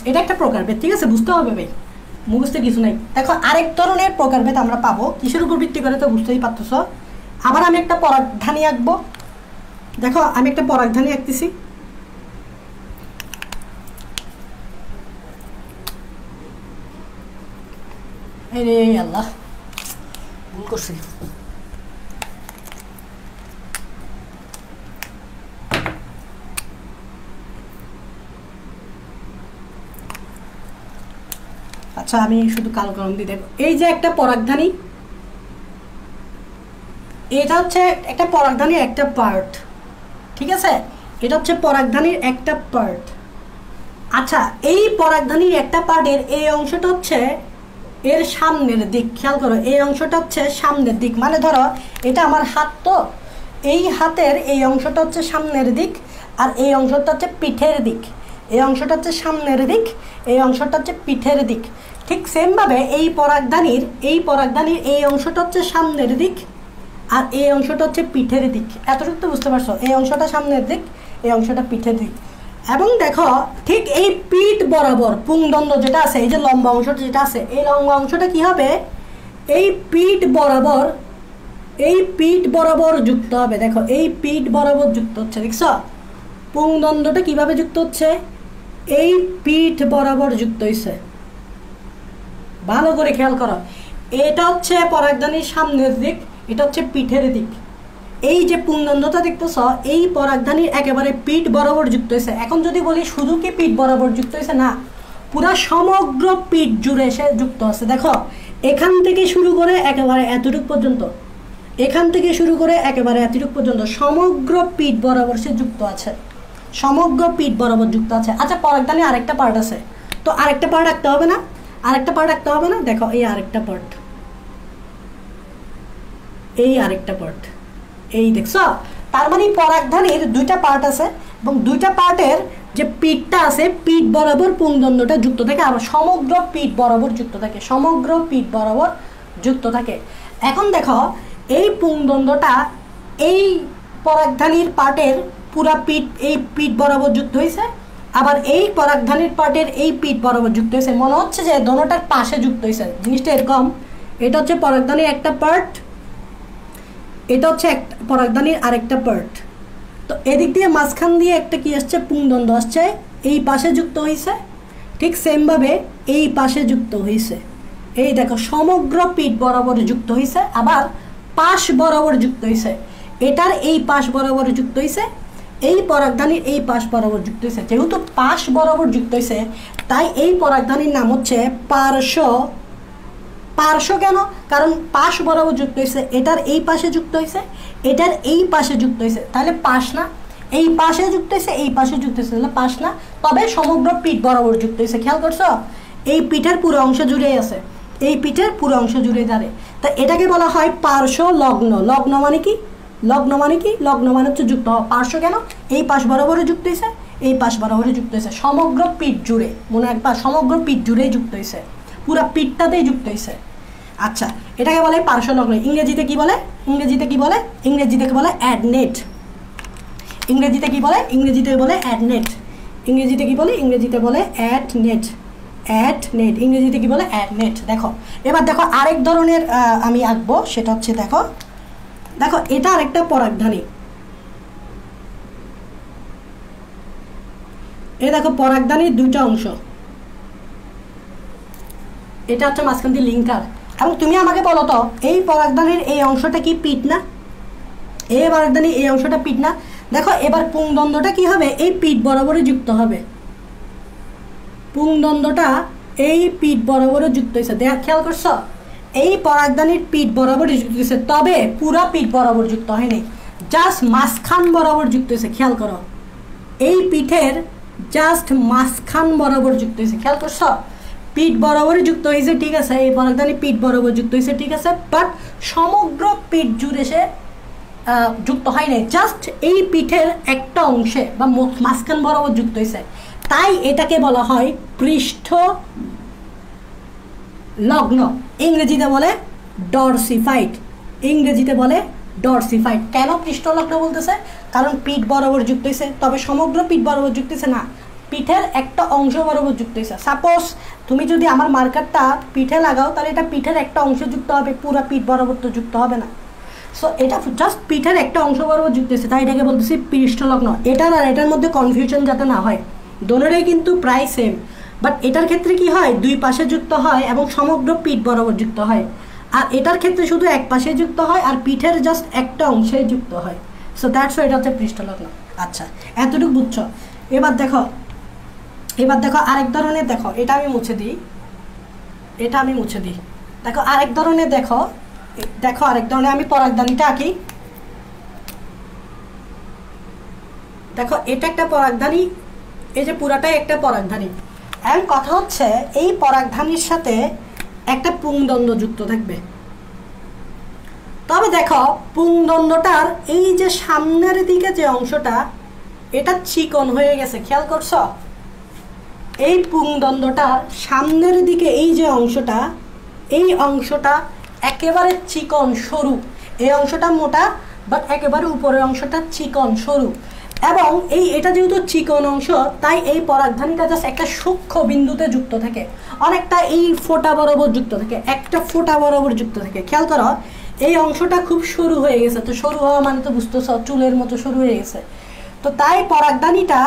এটা একটা প্রকারভেদ, ঠিক আছে? বুঝতে হবে ভাই, মুখস্থে কিছু নাই। দেখো আরেক ধরনের প্রকারভেদ আমরা পাবো, কিসের উপর ভিত্তি করে তো বুঝতেই পারতেছ। আবার আমি একটা পরাগধানী আঁকবো। দেখো আমি একটা পরাগধানী আঁকতেছি। আল্লাহ, ভুল করছি। আচ্ছা আমি শুধু কালো কলম দিয়ে দেখো। এই যে একটা পরাগধানী, এটা হচ্ছে একটা পরাগধানীর একটা পার্ট, ঠিক আছে? এটা হচ্ছে পরাগধানীর একটা পার্ট। আচ্ছা এই পরাগধানীর একটা পার্টের এই অংশটা হচ্ছে এর সামনের দিক। খেয়াল করো, এই অংশটা হচ্ছে সামনের দিক, মানে ধরো এটা আমার হাত, তো এই হাতের এই অংশটা হচ্ছে সামনের দিক, আর এই অংশটা হচ্ছে পিঠের দিক। এই অংশটা হচ্ছে সামনের দিক, এই অংশটা হচ্ছে পিঠের দিক। ঠিক সেমভাবে এই পরাগধানীর এই অংশটা হচ্ছে সামনের দিক, আর এই অংশটা হচ্ছে পিঠের দিক। এতটুকু তো বুঝতে পারছো? এই অংশটা সামনের দিক, এই অংশটা পিঠের দিক। এবং দেখো ঠিক এই পিঠ বরাবর পুংদণ্ড যেটা আছে, এই যে লম্বা অংশটা যেটা আছে, এই লম্বা অংশটা কি হবে? এই পিঠ বরাবর যুক্ত হবে। দেখো এই পিঠ বরাবর যুক্ত হচ্ছে, দেখছো পুংদণ্ডটা কিভাবে যুক্ত হচ্ছে? এই পিঠ বরাবর যুক্ত হয়েছে। ভালো করে খেয়াল করো, এটা হচ্ছে পরাগধানীর সামনের দিক, এটা হচ্ছে পিঠের দিক। এই যে পুংদণ্ডটা দেখতেছ, এই পরাগধানীর একেবারে পিঠ বরাবর যুক্ত হয়েছে। এখন যদি বলি শুধু কি পিঠ বরাবর যুক্ত হয়েছে, না, পুরা সমগ্র পিঠ জুড়ে এসে যুক্ত আছে। দেখো এখান থেকে শুরু করে একেবারে এতটুকু পর্যন্ত, সমগ্র পিঠ বরাবর সে যুক্ত আছে, আচ্ছা পরাগধানী আরেকটা পার্ট আছে, তো আরেকটা পার্ট রাখতে হবে না? দেখো এই আরেকটা পার্ট, এই দেখছো? তার মানে পরাগধানীর দুইটা পার্ট আছে, এবং দুইটা পার্টের যে পিঠটা আছে, পিঠ বরাবর পুংদণ্ডটা যুক্ত থাকে, আর সমগ্র পিঠ বরাবর যুক্ত থাকে। এখন দেখো এই পুংদণ্ডটা এই পরাগধানীর পার্টের পুরা পিঠ বরাবর যুক্ত হয়েছে, আবার এই পরাগধানীর পার্টের এই পিঠ বরাবর যুক্ত হয়েছে। মনে হচ্ছে যে দোনোটার পাশে যুক্ত হয়েছে। জিনিসটা এরকম, এটা হচ্ছে পরাগধানীর একটা পার্ট, এটা হচ্ছে পরাগধানীর আরেকটা পার্ট। তো এদিক দিয়ে মাঝখান দিয়ে একটা কি আসছে, পুংদণ্ড আসছে, এই পাশে যুক্ত হয়েছে, ঠিক সেমভাবে এই পাশে যুক্ত হয়েছে। এই দেখো সমগ্র পিঠ বরাবর যুক্ত হয়েছে, আবার পাশ বরাবর যুক্ত হয়েছে, এটার এই পাশ বরাবর যুক্ত হয়েছে, এই পরাগধানীর এই পাশ বরাবর যুক্ত হয়েছে। যেহেতু পাশ বরাবর যুক্ত হয়েছে তাই এই পরাগধানীর নাম হচ্ছে পার্শ্ব। পার্শ্ব কেন? কারণ পাশ বরাবর যুক্ত হয়েছে, এটার এই পাশে যুক্ত হয়েছে, এটার এই পাশে যুক্ত হয়েছে, তাহলে পাশ না? এই পাশে যুক্ত হয়েছে, এই পাশে যুক্ত হয়েছে, তাহলে পাশ না? তবে সমগ্র পিঠ বরাবর যুক্ত হয়েছে। খেয়াল করছো? এই পিঠের পুরো অংশ জুড়েই আছে, এই পিঠের পুরো অংশ জুড়ে দাঁড়ে। তা এটাকে বলা হয় পার্শ্ব লগ্ন। লগ্ন মানে কি? লগ্ন মানে কি? লগ্ন মানে হচ্ছে যুক্ত হওয়া। পার্শ্ব কেন? এই পাশ বরাবরে যুক্ত হয়েছে, এই পাশ বরাবরে যুক্ত হয়েছে, সমগ্র পিঠ জুড়ে, মনে রাখবা সমগ্র পিঠ জুড়েই যুক্ত হয়েছে, পুরো পিঠটাতেই যুক্ত হয়েছে। আচ্ছা, এটাকে বলে পার্শ্ব লগ্ন। ইংরেজিতে কি বলে? ইংরেজিতে কি বলে? ইংরেজিতে বলে অ্যাডনেট। ইংরেজিতে কি বলে? ইংরেজিতে বলে অ্যাডনেট। ইংরেজিতে কি বলে? ইংরেজিতে বলে অ্যাডনেট। অ্যাডনেট ইংরেজিতে কি বলে? অ্যাডনেট। দেখো এবার দেখো আরেক ধরনের আমি আঁকবো, সেটা হচ্ছে দেখো, দেখো এটা আরেকটা পরাগধানী। এই দেখো পরাগধানীর দুইটা অংশ, এটা হচ্ছে মাঝখান দিয়ে লিঙ্কার। এবং তুমি আমাকে বলো তো, এই পরাগধানীর এই অংশটা কি পিঠ না? এই পরাগধানীর এই অংশটা পিঠ না? দেখো এবার পুংদণ্ডটা কি হবে? এই পিঠ বরাবরে যুক্ত হবে। পুংদণ্ডটা এই পিঠ বরাবরে যুক্ত হয়েছে, দেখ খেয়াল করছো? এই পরাগধানীর পিঠ বরাবর যুক্ত হয়েছে, তবে পুরা পিঠ বরাবর যুক্ত হয়নি, জাস্ট মাঝখান বরাবর যুক্ত হয়েছে। খেয়াল করো, এই পিঠের জাস্ট মাঝখান বরাবর যুক্ত হয়েছে। খেয়াল করছো? পিঠ বরাবরই যুক্ত হয়েছে, ঠিক আছে, এই পরাগধানী পিঠ বরাবর যুক্ত হয়েছে, ঠিক আছে, বাট সমগ্র পিঠ জুড়ে সে যুক্ত হয় নাই, জাস্ট এই পিঠের একটা অংশে বা মাঝখান বরাবর যুক্ত হয়েছে। তাই এটাকে বলা হয় পৃষ্ঠ লগ্ন। ইংরেজিতে বলে ডরসিফাইড। ইংরেজিতে বলে ডরসিফাইড। কেন পৃষ্ঠ লগ্ন বলতেছে? কারণ পিঠ বরাবর যুক্ত হয়েছে, তবে সমগ্র পিঠ বরাবর যুক্ত হয়েছে না, পিঠের একটা অংশ বরাবর যুক্ত হয়েছে। সাপোজ তুমি যদি আমার মার্কারটা পিঠে লাগাও, তাহলে এটা পিঠের একটা অংশ যুক্ত হবে, পুরো পিঠ বরাবর তো যুক্ত হবে না। সো এটা জাস্ট পিঠের একটা অংশ বরাবর যুক্ত হয়েছে, তাই এটাকে বলতেছি পৃষ্ঠলগ্ন। এটার আর এটার মধ্যে কনফিউশন যাতে না হয়, দোনোটাই কিন্তু প্রায় সেম, বাট এটার ক্ষেত্রে কি হয়, দুই পাশে যুক্ত হয় এবং সমগ্র পিঠ বরাবর যুক্ত হয়, আর এটার ক্ষেত্রে শুধু এক পাশে যুক্ত হয় আর পিঠের জাস্ট একটা অংশে যুক্ত হয়। সো দ্যাটস এটা হচ্ছে পৃষ্ঠলগ্ন। আচ্ছা, এতটুকু বুঝছো? এবার দেখো, এবার দেখো আরেক ধরনের, দেখো এটা আমি মুছে দিই, এটা আমি মুছে দিই। দেখো আরেক ধরনের, দেখো দেখো আরেক ধরনের আমি পরাগধানীটা আঁকি। দেখো এটা একটা পরাগধানী, এই যে পুরাটাই একটা পরাগধানী। এখন কথা হচ্ছে এই পরাগধানীর সাথে একটা পুংদণ্ড যুক্ত থাকবে। তবে দেখো পুংদণ্ডটার এই যে সামনের দিকে যে অংশটা, এটা চিকন হয়ে গেছে। খেয়াল করছো? এই পুংদণ্ডটার সামনের দিকে এই যে অংশটা, এই অংশটা একেবারে চিকন সরু, এই অংশটা মোটা বাট একেবারে উপরের অংশটা চিকন সরু। এবং এটা যেহেতু চিকন অংশ, তাই এই পরাগধানীটা জাস্ট একটা সূক্ষ্ম বিন্দুতে যুক্ত থাকে, অনেকটা এই ফোঁটা বরাবর যুক্ত থাকে, একটা ফোঁটা বরাবর যুক্ত থাকে। খেয়াল করো, এই অংশটা খুব সরু হয়ে গেছে, তো সরু হওয়া মানে তো বুঝতেছ চুলের মতো সরু হয়ে গেছে, তো তাই পরাগধানীটা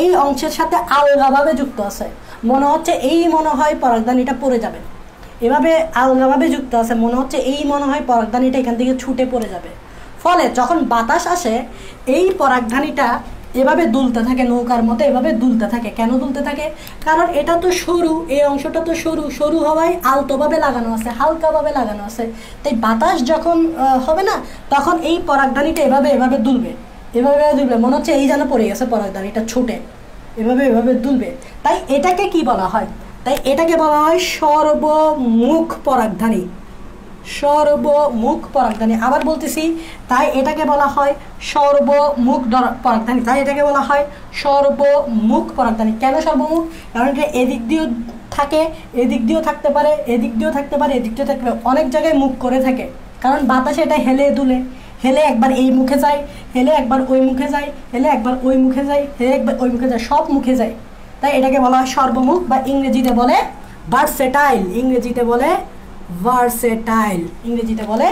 এই অংশের সাথে আলগাভাবে যুক্ত আছে। মনে হচ্ছে মনে হয় পরাগধানীটা পড়ে যাবে, এভাবে আলগাভাবে যুক্ত আছে, মনে হচ্ছে মনে হয় পরাগধানীটা এখান থেকে ছুটে পড়ে যাবে। ফলে যখন বাতাস আসে, এই পরাগধানীটা এভাবে দুলতে থাকে, নৌকার মতো এভাবে দুলতে থাকে। কেন দুলতে থাকে? কারণ এটা তো সরু, এই অংশটা তো সরু, সরু হওয়ায় আলতোভাবে লাগানো আছে, হালকাভাবে লাগানো আছে। তাই বাতাস যখন হবে না, তখন এই পরাগধানীটা এভাবে এভাবে দুলবে, এভাবে দুলবে, মনে হচ্ছে যেন পড়ে গেছে পরাগধানীটা ছুটে, এভাবে এভাবে দুলবে। তাই এটাকে কি বলা হয়? তাই এটাকে বলা হয় সর্বমুখ পরাগধানী। সর্বমুখ পরাগধানী, আবার বলতেছি, তাই এটাকে বলা হয় সর্বমুখ পরাগধানী। তাই এটাকে বলা হয় সর্বমুখ পরাগধানী। কেন সর্বমুখ? কারণ এটা এদিক দিয়েও থাকে, এদিক দিয়েও থাকতে পারে, এদিক দিয়েও থাকতে পারে, এদিক দিয়েও থাকতে পারে, অনেক জায়গায় মুখ করে থাকে। কারণ বাতাসে এটা হেলে দুলে, হেলে একবার এই মুখে যায়, হেলে একবার ওই মুখে যায়, হেলে একবার ওই মুখে যায়, হেলে একবার ওই মুখে যায়, সব মুখে যায়। তাই এটাকে বলা হয় সর্বমুখ, বা ইংরেজিতে বলে ভার্সেটাইল। ইংরেজিতে বলে ভার্সেটাইল, ইংরেজিতে বলে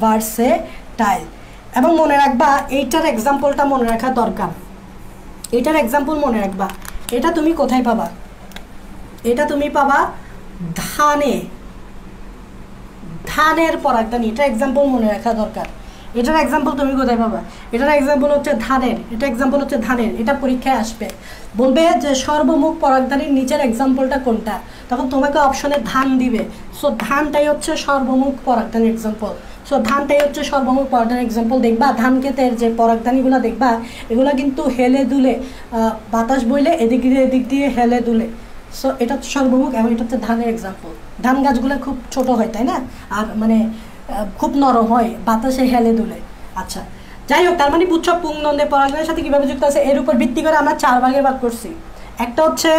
ভার্সেটাইল। এবং মনে রাখবা এইটার এক্সাম্পলটা মনে রাখা দরকার, এটার এক্সাম্পল মনে রাখবা। এটা তুমি কোথায় পাবা? এটা তুমি পাবা ধানের পরাগধানী, এটা এক্সাম্পল মনে রাখা দরকার। এটার এক্সাম্পল তুমি কোথায় পাবা? এটার এক্সাম্পল হচ্ছে ধানের, এটা এক্সাম্পল হচ্ছে ধানের। এটা পরীক্ষায় আসবে, বলবে যে সর্বমুখ পরাগধানীর নিচের এক্সাম্পলটা কোনটা, তখন তোমাকে অপশনে ধান দিবে। সো ধানটাই হচ্ছে সর্বমুখ পরাগধানীর এক্সাম্পল। সো ধানটাই হচ্ছে সর্বমুখ পরাগধানীর এক্সাম্পল। দেখবা ধান ক্ষেতের যে পরাগধানীগুলো দেখবা এগুলো কিন্তু হেলে দুলে, বাতাস বইলে এদিক দিয়ে হেলে দুলে। সো এটা হচ্ছে সর্বমুখ এবং এটা হচ্ছে ধানের এক্সাম্পল। ধান গাছগুলো খুব ছোট হয় তাই না, আর মানে খুব নরম হয়, বাতাসে হেলে দুলে। আচ্ছা যাই হোক, তার মানে বুঝছো পুংনন্দে পরাগধানীর সাথে কীভাবে যুক্ত আছে। এর উপর ভিত্তি করে আমরা 4 ভাগে ভাগ করছি। একটা হচ্ছে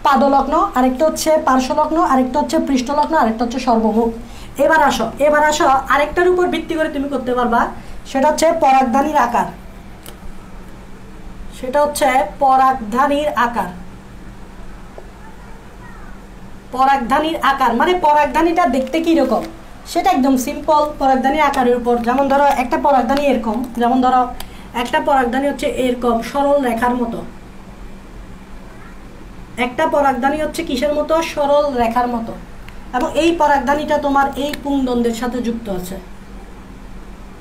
পাদলগ্ন, আরেকটা হচ্ছে পার্শ্বলগ্ন, আরেকটা হচ্ছে পৃষ্ঠলগ্ন, আরেকটা হচ্ছে সর্বমুখ। এবার আসো আরেকটার উপর ভিত্তি করে তুমি করতে পারবা, সেটা হচ্ছে পরাগধানীর আকার। সেটা হচ্ছে পরাগধানীর আকার। পরাগধানীর আকার মানে পরাগধানীটা দেখতে কীরকম সেটা একদম সিম্পল। পরাগধানীর আকারের উপর, যেমন ধরো একটা পরাগধানী এরকম, যেমন ধরো একটা পরাগধানী হচ্ছে এরকম সরল রেখার মতো। একটা পরাগধানী হচ্ছে কিসের মতো? সরল রেখার মতো। এবং এই পরাগধানীটা তোমার এই পুংদন্ডের সাথে যুক্ত আছে।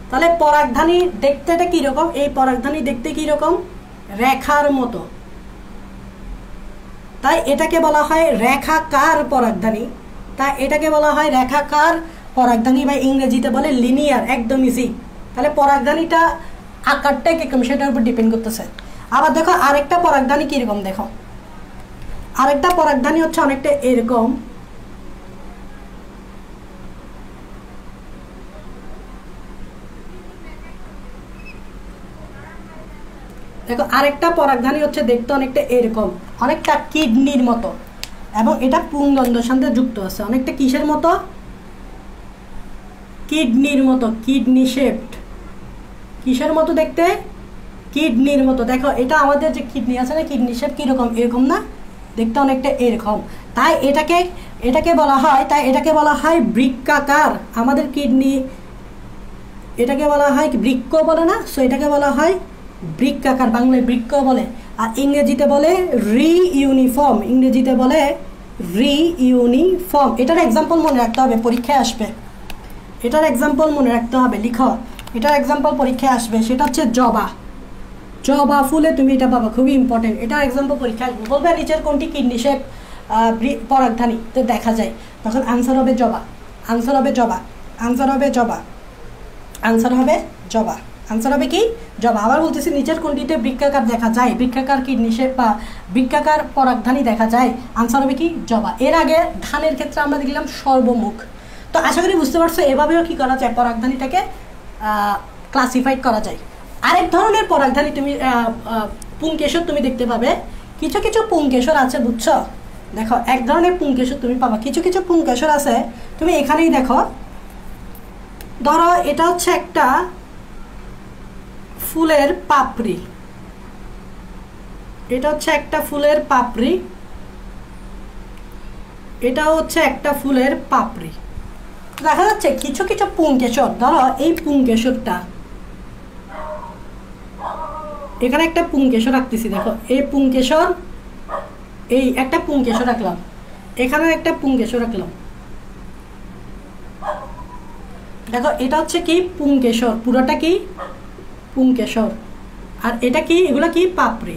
তাহলে পরাগধানী দেখতেটা কীরকম? এই পরাগধানী দেখতে কীরকম? রেখার মতো। তাই এটাকে বলা হয় রেখাকার পরাগধানী। তাই এটাকে বলা হয় রেখাকার পরাগধানী, বা ইংরেজিতে বলে লিনিয়ার, একদম ইজি। তাহলে পরাগধানীটা আকারটা কিরকম সেটার উপর ডিপেন্ড করতেছে। আবার দেখো আরেকটা পরাগধানী কীরকম, দেখো আরেকটা পরাগধানী হচ্ছে অনেকটা এরকম। দেখো আরেকটা পরাগধানী হচ্ছে দেখতে অনেকটা এরকম, অনেকটা কিডনির মতো, এবং এটা পুংদন্ডের সাথে যুক্ত আছে। অনেকটা কিসের মতো? কিডনির মতো, কিডনি শেপড। কিসের মতো দেখতে? কিডনির মতো। দেখো এটা আমাদের যে কিডনি আছে না, কিডনি শেপ কীরকম? এরকম না, দেখতে অনেকটা এরকম। তাই এটাকে বলা হয় বৃক্কাকার। আমাদের কিডনি এটাকে বলা হয় বৃক্ক বলে না, সো এটাকে বলা হয় বৃক্কাকার, বাংলায় বৃক্ক বলে। আর ইংরেজিতে বলে রিইউনিফর্ম, ইংরেজিতে বলে রিইউনিফর্ম। এটার এক্সাম্পল মনে রাখতে হবে, পরীক্ষায় আসবে। এটার এক্সাম্পল মনে রাখতে হবে, লিখো। এটার এক্সাম্পল পরীক্ষায় আসবে, সেটা হচ্ছে জবা। জবা ফুলে তুমি এটা পাবা, খুবই ইম্পর্টেন্ট। এটার এক্সাম্পল পরীক্ষায় আসবে, বলবে নিচের কোনটি কিডনি শেপ পরাগধানী তো দেখা যায়, তখন আনসার হবে জবা। আনসার হবে জবা। আনসার হবে জবা। আনসার হবে জবা। আনসার হবে কি? জবা। আবার বলতেছি নিচের কোনটিতে বৃক্কাকার দেখা যায়, বৃক্কাকার কিডনি শেপ বা বৃক্কাকার পরাগধানী দেখা যায়, আনসার হবে কি? জবা। এর আগে ধানের ক্ষেত্রে আমরা দেখলাম সর্বমুখ। তো আশা করি বুঝতে পারছো এভাবেও কি করা যায়, পরাগধানীটাকে ক্লাসিফাইড করা যায়। আরেক ধরনের পরাগধানী তুমি পুংকেশর তুমি দেখতে পাবে। কিছু কিছু পুংকেশর আছে, বুঝছো? দেখো এক ধরনের পুংকেশর তুমি পাবা, কিছু কিছু পুংকেশর আছে তুমি এখানেই দেখো। ধরো এটা হচ্ছে একটা ফুলের পাপড়ি, এটা হচ্ছে একটা ফুলের পাপড়ি, এটা হচ্ছে একটা ফুলের পাপড়ি। দেখা যাচ্ছে কিছু কিছু পুংকেশর, ধরো এই পুংকেশরটা, এখানে একটা পুংকেশর রাখতেছি, দেখো এই পুংকেশর, এই একটা পুংকেশর রাখলাম, এখানে একটা পুংকেশর রাখলাম। দেখো এটা হচ্ছে কি? পুংকেশর, পুরোটা কি? পুংকেশর। আর এটা কি? এগুলো কি? পাপড়ি।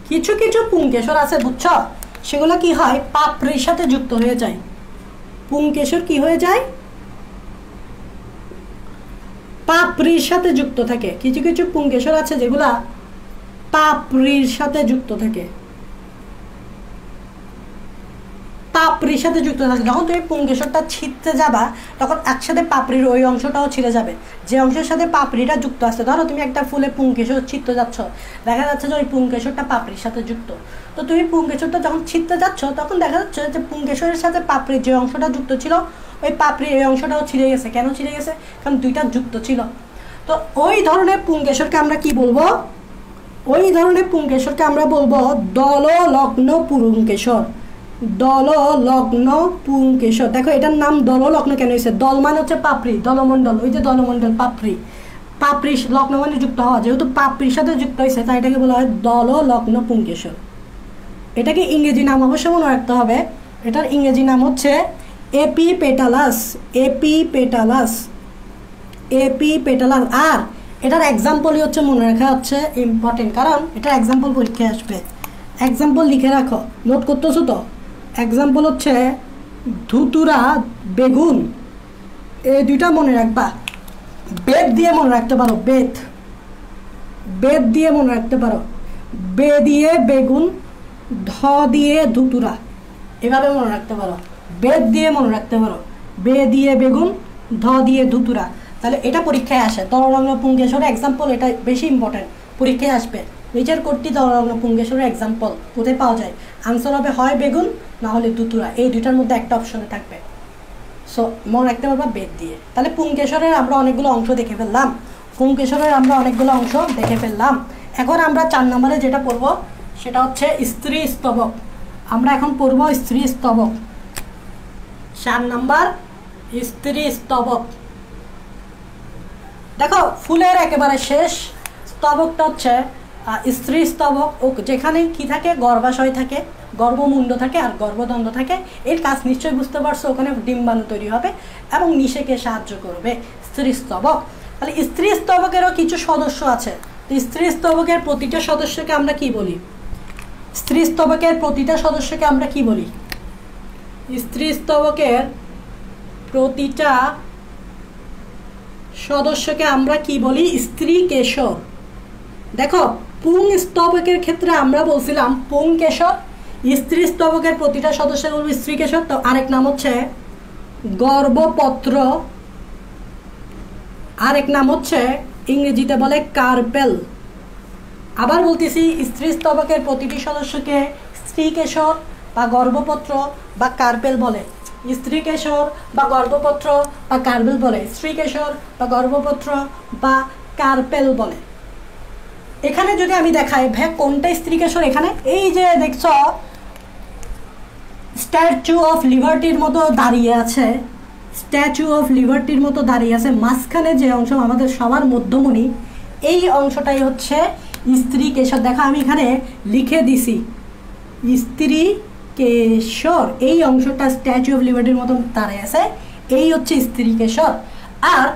কিছু কিছু পুংকেশর আছে, বুঝছো, সেগুলো কি হয়? পাপড়ির সাথে যুক্ত হয়ে যায়। পুংকেশর কি হয়ে যায়? পাপড়ির সাথে যুক্ত থাকে। কিছু কিছু পুংকেশর আছে যেগুলা পাপড়ির সাথে যুক্ত থাকে, পাপড়ির সাথে যুক্ত থাকে। যখন তুমি পুংকেশরটা ছিঁড়তে যাবা তখন একসাথে পাপড়ির ওই অংশটাও ছিঁড়ে যাবে, যে অংশের সাথে পাপড়িটা যুক্ত আছে। ধরো তুমি একটা ফুলে পুংকেশর ছিঁড়তে যাচ্ছ, দেখা যাচ্ছে যে ওই পুংকেশরটা পাপড়ির সাথে যুক্ত। তো তুমি পুংকেশরটা যখন ছিঁড়তে যাচ্ছ তখন দেখা যাচ্ছে যে পুংকেশরের সাথে পাপড়ির যে অংশটা যুক্ত ছিল, ওই পাপড়ির এই অংশটাও ছিঁড়ে গেছে। কেন ছিঁড়ে গেছে? কারণ দুইটা যুক্ত ছিল। তো ওই ধরনের পুংকেশরকে আমরা কি বলবো? ওই ধরনের পুংকেশরকে আমরা বলবো দললগ্ন পুংকেশর। দললগ্ন পুংকেশর। দেখো এটার নাম দললগ্ন কেন হয়েছে? দল মানে হচ্ছে পাপড়ি, দলমণ্ডল, ওই যে দলমণ্ডল পাপড়ি, পাপড়ি লগ্ন মানে যুক্ত হওয়া, যেহেতু পাপড়ির সাথে যুক্ত হয়েছে তাই এটাকে বলা হয় দললগ্ন পুংকেশর। এটাকে ইংরেজি নাম অবশ্যই মনে রাখতে হবে। এটার ইংরেজি নাম হচ্ছে এপিপেটালাস, এপিপেটালাস, এপিপেটালাস। আর এটার এক্সাম্পলই হচ্ছে মনে রাখা হচ্ছে ইম্পর্টেন্ট, কারণ এটার এক্সাম্পল পরীক্ষায় আসবে। এক্সাম্পল লিখে রাখো, নোট করতেছো তো? এক্সাম্পল হচ্ছে ধুতুরা, বেগুন, এই দুইটা মনে রাখবা। বেদ দিয়ে মনে রাখতে পারো, বেদ, বেদ দিয়ে মনে রাখতে পারো, বে দিয়ে বেগুন, ধ দিয়ে ধুতুরা, এভাবে মনে রাখতে পারো। বেদ দিয়ে মনে রাখতে পারো, বে দিয়ে বেগুন, ধ দিয়ে ধুতুরা। তাহলে এটা পরীক্ষায় আসে। দললগ্ন পুংকেশরের এক্সাম্পল, এটা বেশি ইম্পর্টেন্ট, পরীক্ষায় আসবে। বিচার করতে দললগ্ন পুংকেশরের এক্সাম্পল কোথায় পাওয়া যায়? আনসার হবে হয় বেগুন না হলে ধুতুরা, এই দুইটার মধ্যে একটা অপশনে থাকবে। সো মনে রাখতে পারবা বেদ দিয়ে। তাহলে পুংকেশরের আমরা অনেকগুলো অংশ দেখে ফেললাম, পুংকেশরের আমরা অনেকগুলো অংশ দেখে ফেললাম। এখন আমরা 4 নম্বরে যেটা পড়ব সেটা হচ্ছে স্ত্রী স্তবক। আমরা এখন পড়ব স্ত্রী স্তবক। 4 নম্বর স্ত্রী স্তবক। দেখো ফুলের একেবারে শেষ স্তবকটা হচ্ছে স্ত্রী স্তবক, ও যেখানে কি থাকে? গর্ভাশয় থাকে, গর্ভমুণ্ড থাকে আর গর্ভদণ্ড থাকে। এর কাজ নিশ্চয়ই বুঝতে পারছো, ওখানে ডিম্বাণু তৈরি হবে এবং নিষেকে সাহায্য করবে স্ত্রী স্তবক। তাহলে স্ত্রী স্তবকেরও কিছু সদস্য আছে। তো স্ত্রী স্তবকের প্রতিটা সদস্যকে আমরা কি বলি? স্ত্রী স্তবকের প্রতিটা সদস্যকে আমরা কি বলি? স্ত্রী স্তবকের প্রতিটা সদস্যকে আমরা কি বলি? স্ত্রী কেশর। দেখো পুং স্তবকের ক্ষেত্রে আমরা বলছিলাম পুং কেশর, স্ত্রী স্তবকের প্রতিটা সদস্যকে বলবো স্ত্রী কেশর। তো আরেক নাম হচ্ছে গর্ভপত্র, আরেক নাম হচ্ছে ইংরেজিতে বলে কার্পেল। আবার বলতেছি, স্ত্রী স্তবকের প্রতিটি সদস্যকে স্ত্রী কেশর বা গর্ভপত্র বা কার্পেল বলে। স্ত্রী কেশর বা গর্ভপত্র বা কার্পেল বলে, স্ত্রী কেশর বা গর্ভপত্র বা কার্পেল বলে। এখানে যদি আমি দেখাই ভাই কোনটা স্ত্রী কেশর, এখানে এই যে দেখছো স্ট্যাচু অফ লিবার্টির মতো দাঁড়িয়ে আছে, স্ট্যাচু অফ লিবার্টির মতো দাঁড়িয়ে আছে, মাঝখানে যে অংশ আমাদের সবার মধ্যমণি, এই অংশটাই হচ্ছে স্ত্রী কেশর। দেখো আমি এখানে লিখে দিছি স্ত্রী কেশর, এই অংশটা স্ট্যাচু অফ লিবার্টির মতো দাঁড়িয়ে আছে, এই হচ্ছে স্ত্রী কেশর। আর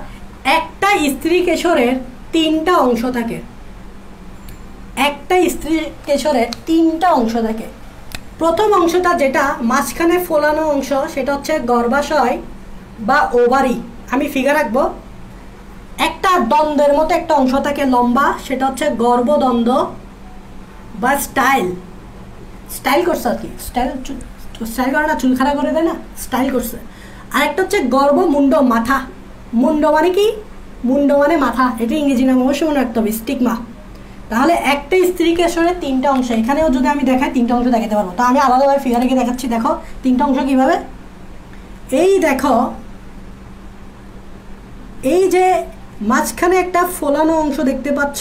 একটা স্ত্রী কেশরের 3টা অংশ থাকে, একটা স্ত্রী কেশরের 3টা অংশ থাকে। প্রথম অংশটা যেটা মাঝখানে ফোলানো অংশ সেটা হচ্ছে গর্ভাশয় বা ওভারি। আমি ফিগার রাখবো, একটা দ্বন্দ্বের মতো একটা অংশ থাকে লম্বা, সেটা হচ্ছে গর্ভদ্বন্দ্ব বা স্টাইল। স্টাইল করছে আর কি, স্টাইল করে না, চুল খাড়া করে দেয় না, স্টাইল করছে। আর একটা হচ্ছে গর্ভমুণ্ড, মাথা। মুন্ড মানে কি? মুন্ড মানে মাথা, এটা ইংরেজি নাম অবশ্যই মনে রাখতে হবে, স্টিগমা। তাহলে একটা স্ত্রী কেশরের 3টা অংশ, এখানেও যদি আমি দেখাই 3টা অংশ দেখাতে পারবো। তো আমি আলাদাভাবে ফিগারে গিয়ে দেখাচ্ছি। দেখো 3টা অংশ কিভাবে, এই দেখো এই যে মাঝখানে একটা ফোলানো অংশ দেখতে পাচ্ছ,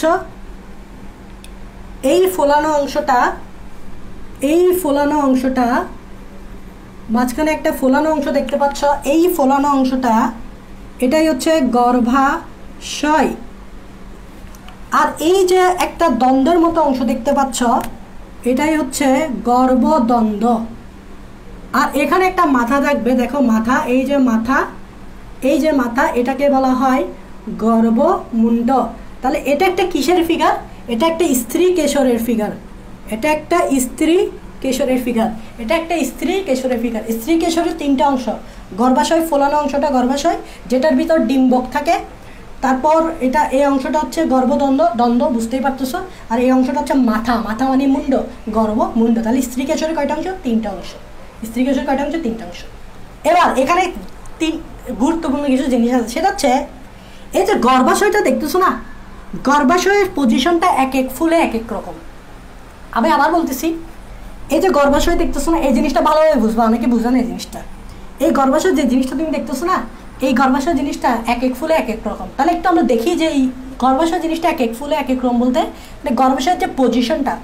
এই ফোলানো অংশটা, এই ফোলানো অংশটা, মাঝখানে একটা ফোলানো অংশ দেখতে পাচ্ছ, এই ফোলানো অংশটা এটাই হচ্ছে গর্ভাশয়। আর এই যে একটা দ্বন্দ্বের মতো অংশ দেখতে পাচ্ছ, এটাই হচ্ছে গর্ভদ্বন্দ্ব। আর এখানে একটা মাথা থাকবে, দেখো মাথা, এই যে মাথা, এই যে মাথা, এটাকে বলা হয় গর্ভমুণ্ড। তাহলে এটা একটা কিসের ফিগার? এটা একটা স্ত্রী কেশরের ফিগার, এটা একটা স্ত্রী কেশরের ফিগার, এটা একটা স্ত্রী কেশরের ফিগার। স্ত্রী কেশরের 3টা অংশ, গর্ভাশয়, ফোলানো অংশটা গর্ভাশয় যেটার ভিতর ডিম্বক থাকে, তারপর এটা এই অংশটা হচ্ছে গর্ভদ্বন্দ্ব, দ্বন্দ্ব বুঝতেই পারতেছ, আর এই অংশটা হচ্ছে মাথা, মাথা মানে মুন্ড, গর্ভমুণ্ড। তাহলে স্ত্রী কেশরের কয়টা অংশ? 3টা অংশ। স্ত্রী কেশরের কয়টা অংশ? 3টা অংশ। এবার এখানে 3 গুরুত্বপূর্ণ কিছু জিনিস আছে, সেটা হচ্ছে এই যে গর্ভাশয়টা দেখতেছো না, গর্ভাশয়ের পজিশনটা এক এক ফুলে এক এক রকম। আমি আবার বলতেছি, এই যে গর্ভাশয় দেখতেছো না, এই জিনিসটা ভালোভাবে বুঝবা, অনেকে বুঝে না এই জিনিসটা। এই গর্ভাশয় যে জিনিসটা তুমি দেখতেছো না, এই গর্ভাশয় জিনিসটা এক এক ফুলে এক এক রকম। তাহলে একটু আমরা দেখি যে এই গর্ভাশয় জিনিসটা এক এক ফুলে এক এক রকম বলতে, মানে গর্ভাশয়ের যে পজিশনটা,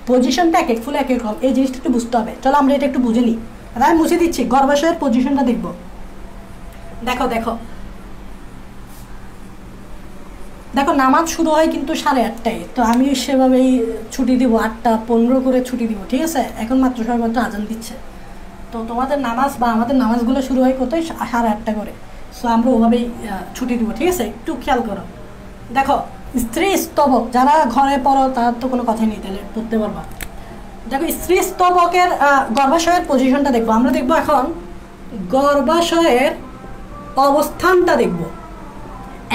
পজিশনটা এক এক ফুলে এক এক রকম, এই জিনিসটা একটু বুঝতে হবে। চলো আমরা এটা একটু বুঝে নিই। আমি মুছে দিচ্ছি, গর্ভাশয়ের পজিশনটা দেখবো। দেখো দেখো দেখো, নামাজ শুরু হয় কিন্তু 8:30টায়, তো আমি সেভাবেই ছুটি দিব, 8:15 করে ছুটি দিব, ঠিক আছে? এখন মাত্র সবেমাত্র আজান দিচ্ছে, তো তোমাদের নামাজ বা আমাদের নামাজগুলো শুরু হয় কত? 8:30 করে। সো আমরা ওভাবেই ছুটি দিব, ঠিক আছে? একটু খেয়াল করো। দেখো, স্ত্রী স্তবক, যারা ঘরে পড়ো তার তো কোনো কথাই নেই, তাহলে পড়তে পারবা। দেখো, স্ত্রী স্তবকের গর্ভাশয়ের পজিশনটা দেখবো আমরা। দেখবো এখন গর্ভাশয়ের অবস্থানটা দেখবো।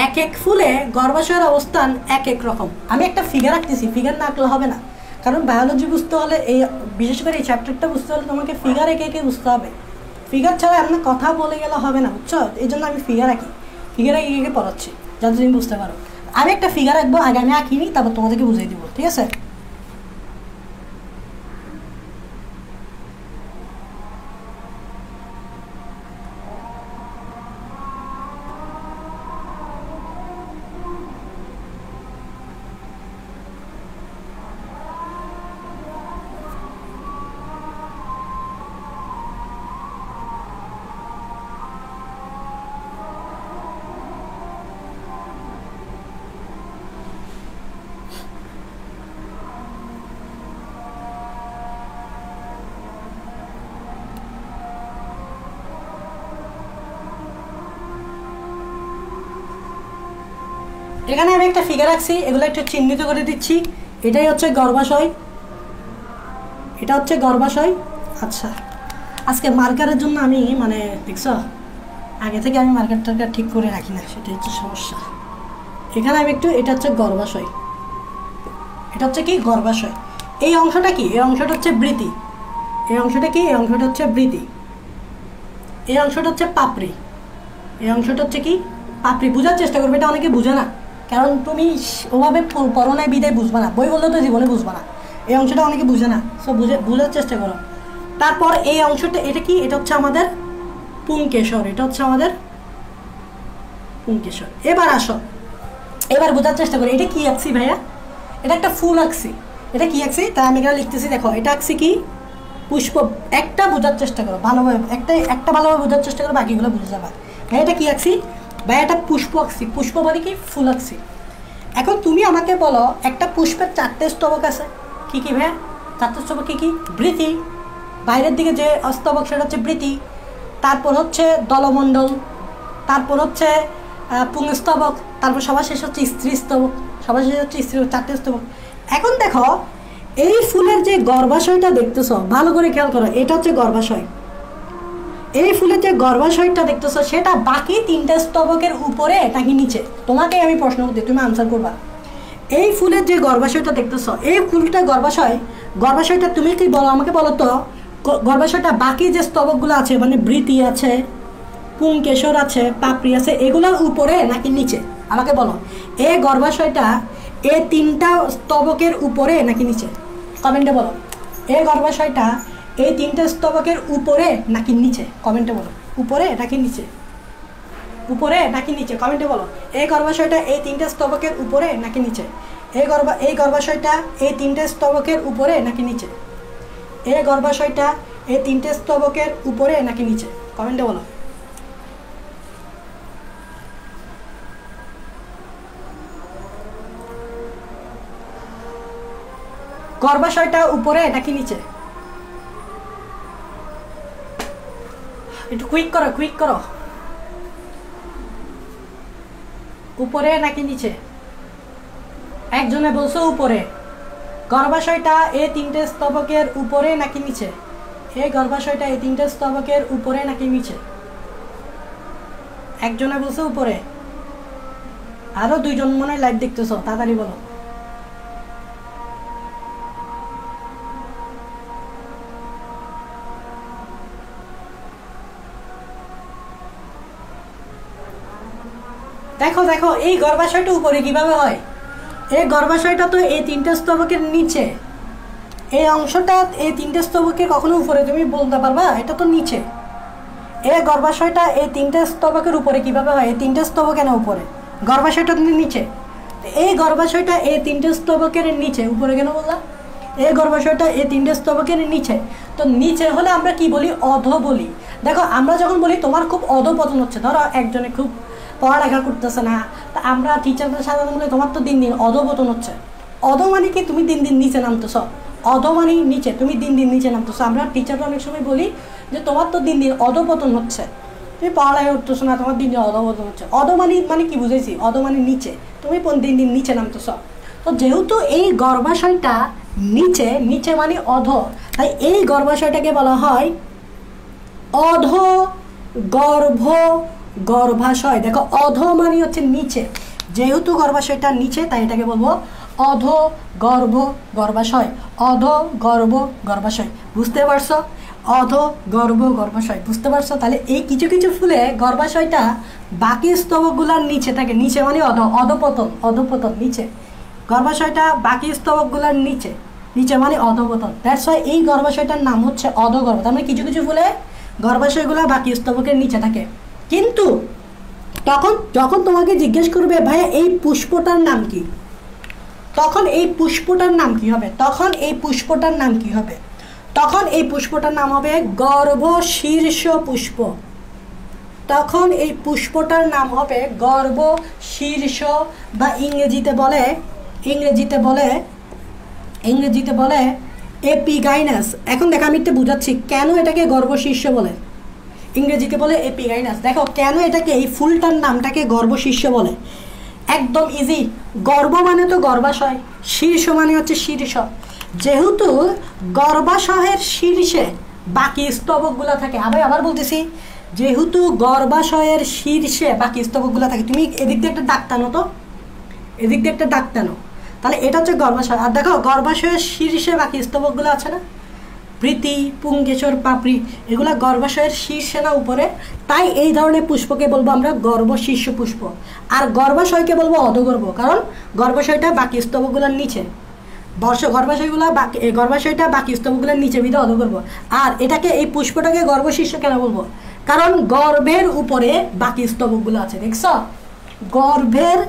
এক এক ফুলে গর্ভাশয়ের অবস্থান এক এক রকম। আমি একটা ফিগার আঁকতেছি, ফিগার না আঁকলে হবে না, কারণ বায়োলজি বুঝতে হলে, এই বিশেষ করে এই চ্যাপ্টারটা বুঝতে হলে তোমাকে ফিগার এঁকে এঁকে বুঝতে হবে। ফিগার ছাড়া আপনার কথা বলে গেলে হবে না, বুঝছো? এই জন্য আমি ফিগার আঁকি, ফিগার এঁকে এঁকে পড়াচ্ছি যাতে তুমি বুঝতে পারো। আমি একটা ফিগার আঁকবো, আগে আমি আঁকিনি, তারপর তোমাদেরকে বুঝিয়ে দিব, ঠিক আছে? এখানে আমি একটা ফিগার আঁকছি, এগুলো একটু চিহ্নিত করে দিচ্ছি। এটাই হচ্ছে গর্ভাশয়, এটা হচ্ছে গর্ভাশয়। আচ্ছা, আজকে মার্কারের জন্য আমি মানে দেখছো, আগে থেকে আমি মার্কার টার্কার ঠিক করে রাখি না, সেটা হচ্ছে সমস্যা। এখানে আমি একটু, এটা হচ্ছে গর্ভাশয়, এটা হচ্ছে কি গর্ভাশয়। এই অংশটা কি? এই অংশটা হচ্ছে বৃতি। এই অংশটা কি? এই অংশটা হচ্ছে বৃতি। এই অংশটা হচ্ছে পাপড়ি। এই অংশটা হচ্ছে কি? পাপড়ি। বোঝার চেষ্টা করবে, এটা অনেকে বুঝে না, কারণ তুমি ওভাবে পড়ানোয় বিদায় বুঝবা না, বই বললে তো জীবনে বুঝবা না। এই অংশটা অনেকে বুঝে না, সো বোঝার চেষ্টা করো। তারপর এই অংশটা, এটা কি? এটা হচ্ছে আমাদের পুংকেশর, এটা হচ্ছে আমাদের পুংকেশর। এবার আসো, এবার বোঝার চেষ্টা করি, এটা কি আঁকছি ভাইয়া? এটা একটা ফুল আঁকছি। এটা কি আঁকছি? তাই আমি এখানে লিখতেছি, দেখো এটা আঁকছি কি? পুষ্প। একটা বোঝার চেষ্টা করো ভালোভাবে, একটা ভালোভাবে বোঝার চেষ্টা করো, বাকিগুলো বুঝে যাবা। ভাই এটা কি আঁকছি? ভাই এটা পুষ্প আঁকছি। পুষ্প মানে কি? ফুল আঁকছি। এখন তুমি আমাকে বলো, একটা পুষ্পের 4টে স্তবক আছে, কি কি ভাইয়া? 4টে স্তবক কি কি? বৃতি, বাইরের দিকে যে স্তবক সেটা হচ্ছে বৃতি, তারপর হচ্ছে দলমণ্ডল, তারপর হচ্ছে পুংস্তবক, তারপর সবার শেষ হচ্ছে স্ত্রী স্তবক, সবার শেষ হচ্ছে স্ত্রী। 4টে স্তবক। এখন দেখো, এই ফুলের যে গর্ভাশয়টা দেখতেছ, ভালো করে খেয়াল করো, এটা হচ্ছে গর্ভাশয়। এই ফুলের যে গর্ভাশয়টা দেখতেছো, সেটা বাকি 3টে স্তবকের উপরে নাকি নিচে? তোমাকে আমি প্রশ্ন করতে, তুমি আনসার করবা। এই ফুলের যে গর্ভাশয়টা দেখতেছো, এই ফুলটা গর্ভাশয়টা তুমি কি বলো? আমাকে বলো তো, গর্ভাশয়টা বাকি যে স্তবকগুলো আছে, মানে বৃতি আছে, পুংকেশর আছে, পাপড়ি আছে, এগুলোর উপরে নাকি নিচে? আমাকে বলো, এই গর্ভাশয়টা এই 3টা স্তবকের উপরে নাকি নিচে? কমেন্টে বলো, এই গর্ভাশয়টা এই 3টে স্তবকের উপরে নাকি নিচে? কমেন্টে বলো, উপরে নাকি নিচে? উপরে নাকি নিচে? কমেন্টে বলো, এই গর্ভাশয়টা এই 3টে স্তবকের উপরে নাকি নিচে? এই গর্ভাশয়টা এই 3টে স্তবকের উপরে নাকি নিচে? এই গর্ভাশয়টা এই 3টে স্তবকের উপরে নাকি নিচে? কমেন্টে বলো। গর্ভাশয়টা উপরে নাকি নিচে? একটু কুইক করো, কুইক করো। উপরে নাকি নিচে? একজনে বলছো উপরে। গর্ভাশয়টা এই 3টে স্তবকের উপরে নাকি নিচে? এই গর্ভাশয়টা এই 3টে স্তবকের উপরে নাকি নিচে? একজনে বলছো উপরে, আরো 2জন মনে হয় লাইভ দেখতেছো, তাড়াতাড়ি বলো। দেখো দেখো, এই গর্ভাশয়টা উপরে কিভাবে হয়? এই গর্ভাশয়টা তো এই 3টে স্তবকের নিচে। এই অংশটা এই 3টে স্তবকের কখনো উপরে তুমি বলতে পারবা? এটা তো নিচে। এই গর্ভাশয়টা এই 3টে স্তবকের উপরে কিভাবে হয়? এই 3টে স্তবক কেন উপরে? গর্ভাশয়টা নিচে। এই গর্ভাশয়টা এই 3টে স্তবকের নিচে, উপরে কেন বললাম? এই গর্ভাশয়টা এই তিনটে স্তবকের নিচে। তো নিচে হলে আমরা কি বলি? অধ বলি। দেখো আমরা যখন বলি তোমার খুব অধপতন হচ্ছে, ধরো একজনে খুব পড়ালেখা করতেছে না, তা আমরা টিচারদের সাধারণত বলি তোমার তো দিন দিন অধপতন হচ্ছে। অধ মানে কি? তুমি দিন দিন নিচে নামতেছ। অধ মানে নিচে, তুমি দিন দিন নিচে নামতেছ। আমরা টিচাররা অনেক সময় বলি যে তোমার তো দিন দিন অধপতন হচ্ছে, তুমি পড়ালেখা করতেছো না, তোমার দিন দিন অধপতন হচ্ছে। অধ মানে কি বুঝেছি? অধ মানে নিচে, তুমি দিন দিন নিচে নামতেছ। তো যেহেতু এই গর্ভাশয়টা নিচে, নিচে মানে অধ, তাই এই গর্ভাশয়টাকে বলা হয় অধ গর্ভ গর্ভাশয়। দেখো অধ মানে হচ্ছে নিচে, যেহেতু গর্ভাশয়টা নিচে তাই এটাকে বলবো অধ গর্ভ গর্ভাশয়। অধ গর্ভ গর্ভাশয়, বুঝতে পারছো? অধ গর্ভ গর্ভাশয়, বুঝতে পারছো? তাহলে এই কিছু কিছু ফুলে গর্ভাশয়টা বাকি স্তবকগুলোর নিচে থাকে। নিচে মানে অধ, অধপতন, অধপতন নিচে। গর্ভাশয়টা বাকি স্তবকগুলোর নিচে, নিচে মানে অধপতন। দ্যাটস ওয়াই এই গর্ভাশয়টার নাম হচ্ছে অধগর্ভ। তার মানে কিছু কিছু ফুলে গর্ভাশয়গুলো বাকি স্তবকের নিচে থাকে। কিন্তু যখন তোমাকে জিজ্ঞেস করবে ভাইয়া এই পুষ্পটার নাম কি, তখন এই পুষ্পটার নাম কি হবে? তখন এই পুষ্পটার নাম কি হবে? তখন এই পুষ্পটার নাম হবে গর্ভ শীর্ষ পুষ্প। তখন এই পুষ্পটার নাম হবে গর্ভ শীর্ষ, বা ইংরেজিতে বলে এপিগাইনাস। এখন দেখো আমি একটু বুঝাচ্ছি কেন এটাকে গর্ভ শীর্ষ বলে। ইংরেজিতে বলে এপিগাইনাস। দেখো কেন এটাকে, এই ফুলটার নামটাকে গর্ভ শীর্ষ বলে। একদম ইজি। গর্ভ মানে তো গর্ভাশয়, শীর্ষ মানে হচ্ছে শীর্ষ। যেহেতু গর্ভাশয়ের শীর্ষে বাকি স্তবকগুলো থাকে, আবার বলতেছি, যেহেতু গর্ভাশয়ের শীর্ষে বাকি স্তবকগুলো থাকে, তুমি এদিক দিয়ে একটা দাগ টানো তো, এদিক দিয়ে একটা দাগ টানো, তাহলে এটা হচ্ছে গর্ভাশয়। আর দেখো গর্ভাশয়ের শীর্ষে বাকি স্তবকগুলো আছে না, বৃতি, পুংকেশর, পাপড়ি, এগুলা গর্ভাশয়ের শীর্ষে না উপরে, তাই এই ধরনের পুষ্পকে বলবো আমরা গর্ভ শীর্ষ পুষ্প। আর গর্ভাশয়কে বলবো অধগর্ভ, কারণ গর্ভাশয়টা বাকি স্তবকগুলোর নিচে, গর্ভাশয়টা বাকি স্তবকগুলোর নিচে, বিধে অধগর্ভ। আর এটাকে, এই পুষ্পটাকে গর্ভ শীর্ষ কেন বলবো? কারণ গর্ভের উপরে বাকি স্তবকগুলো আছে, দেখছ? গর্ভের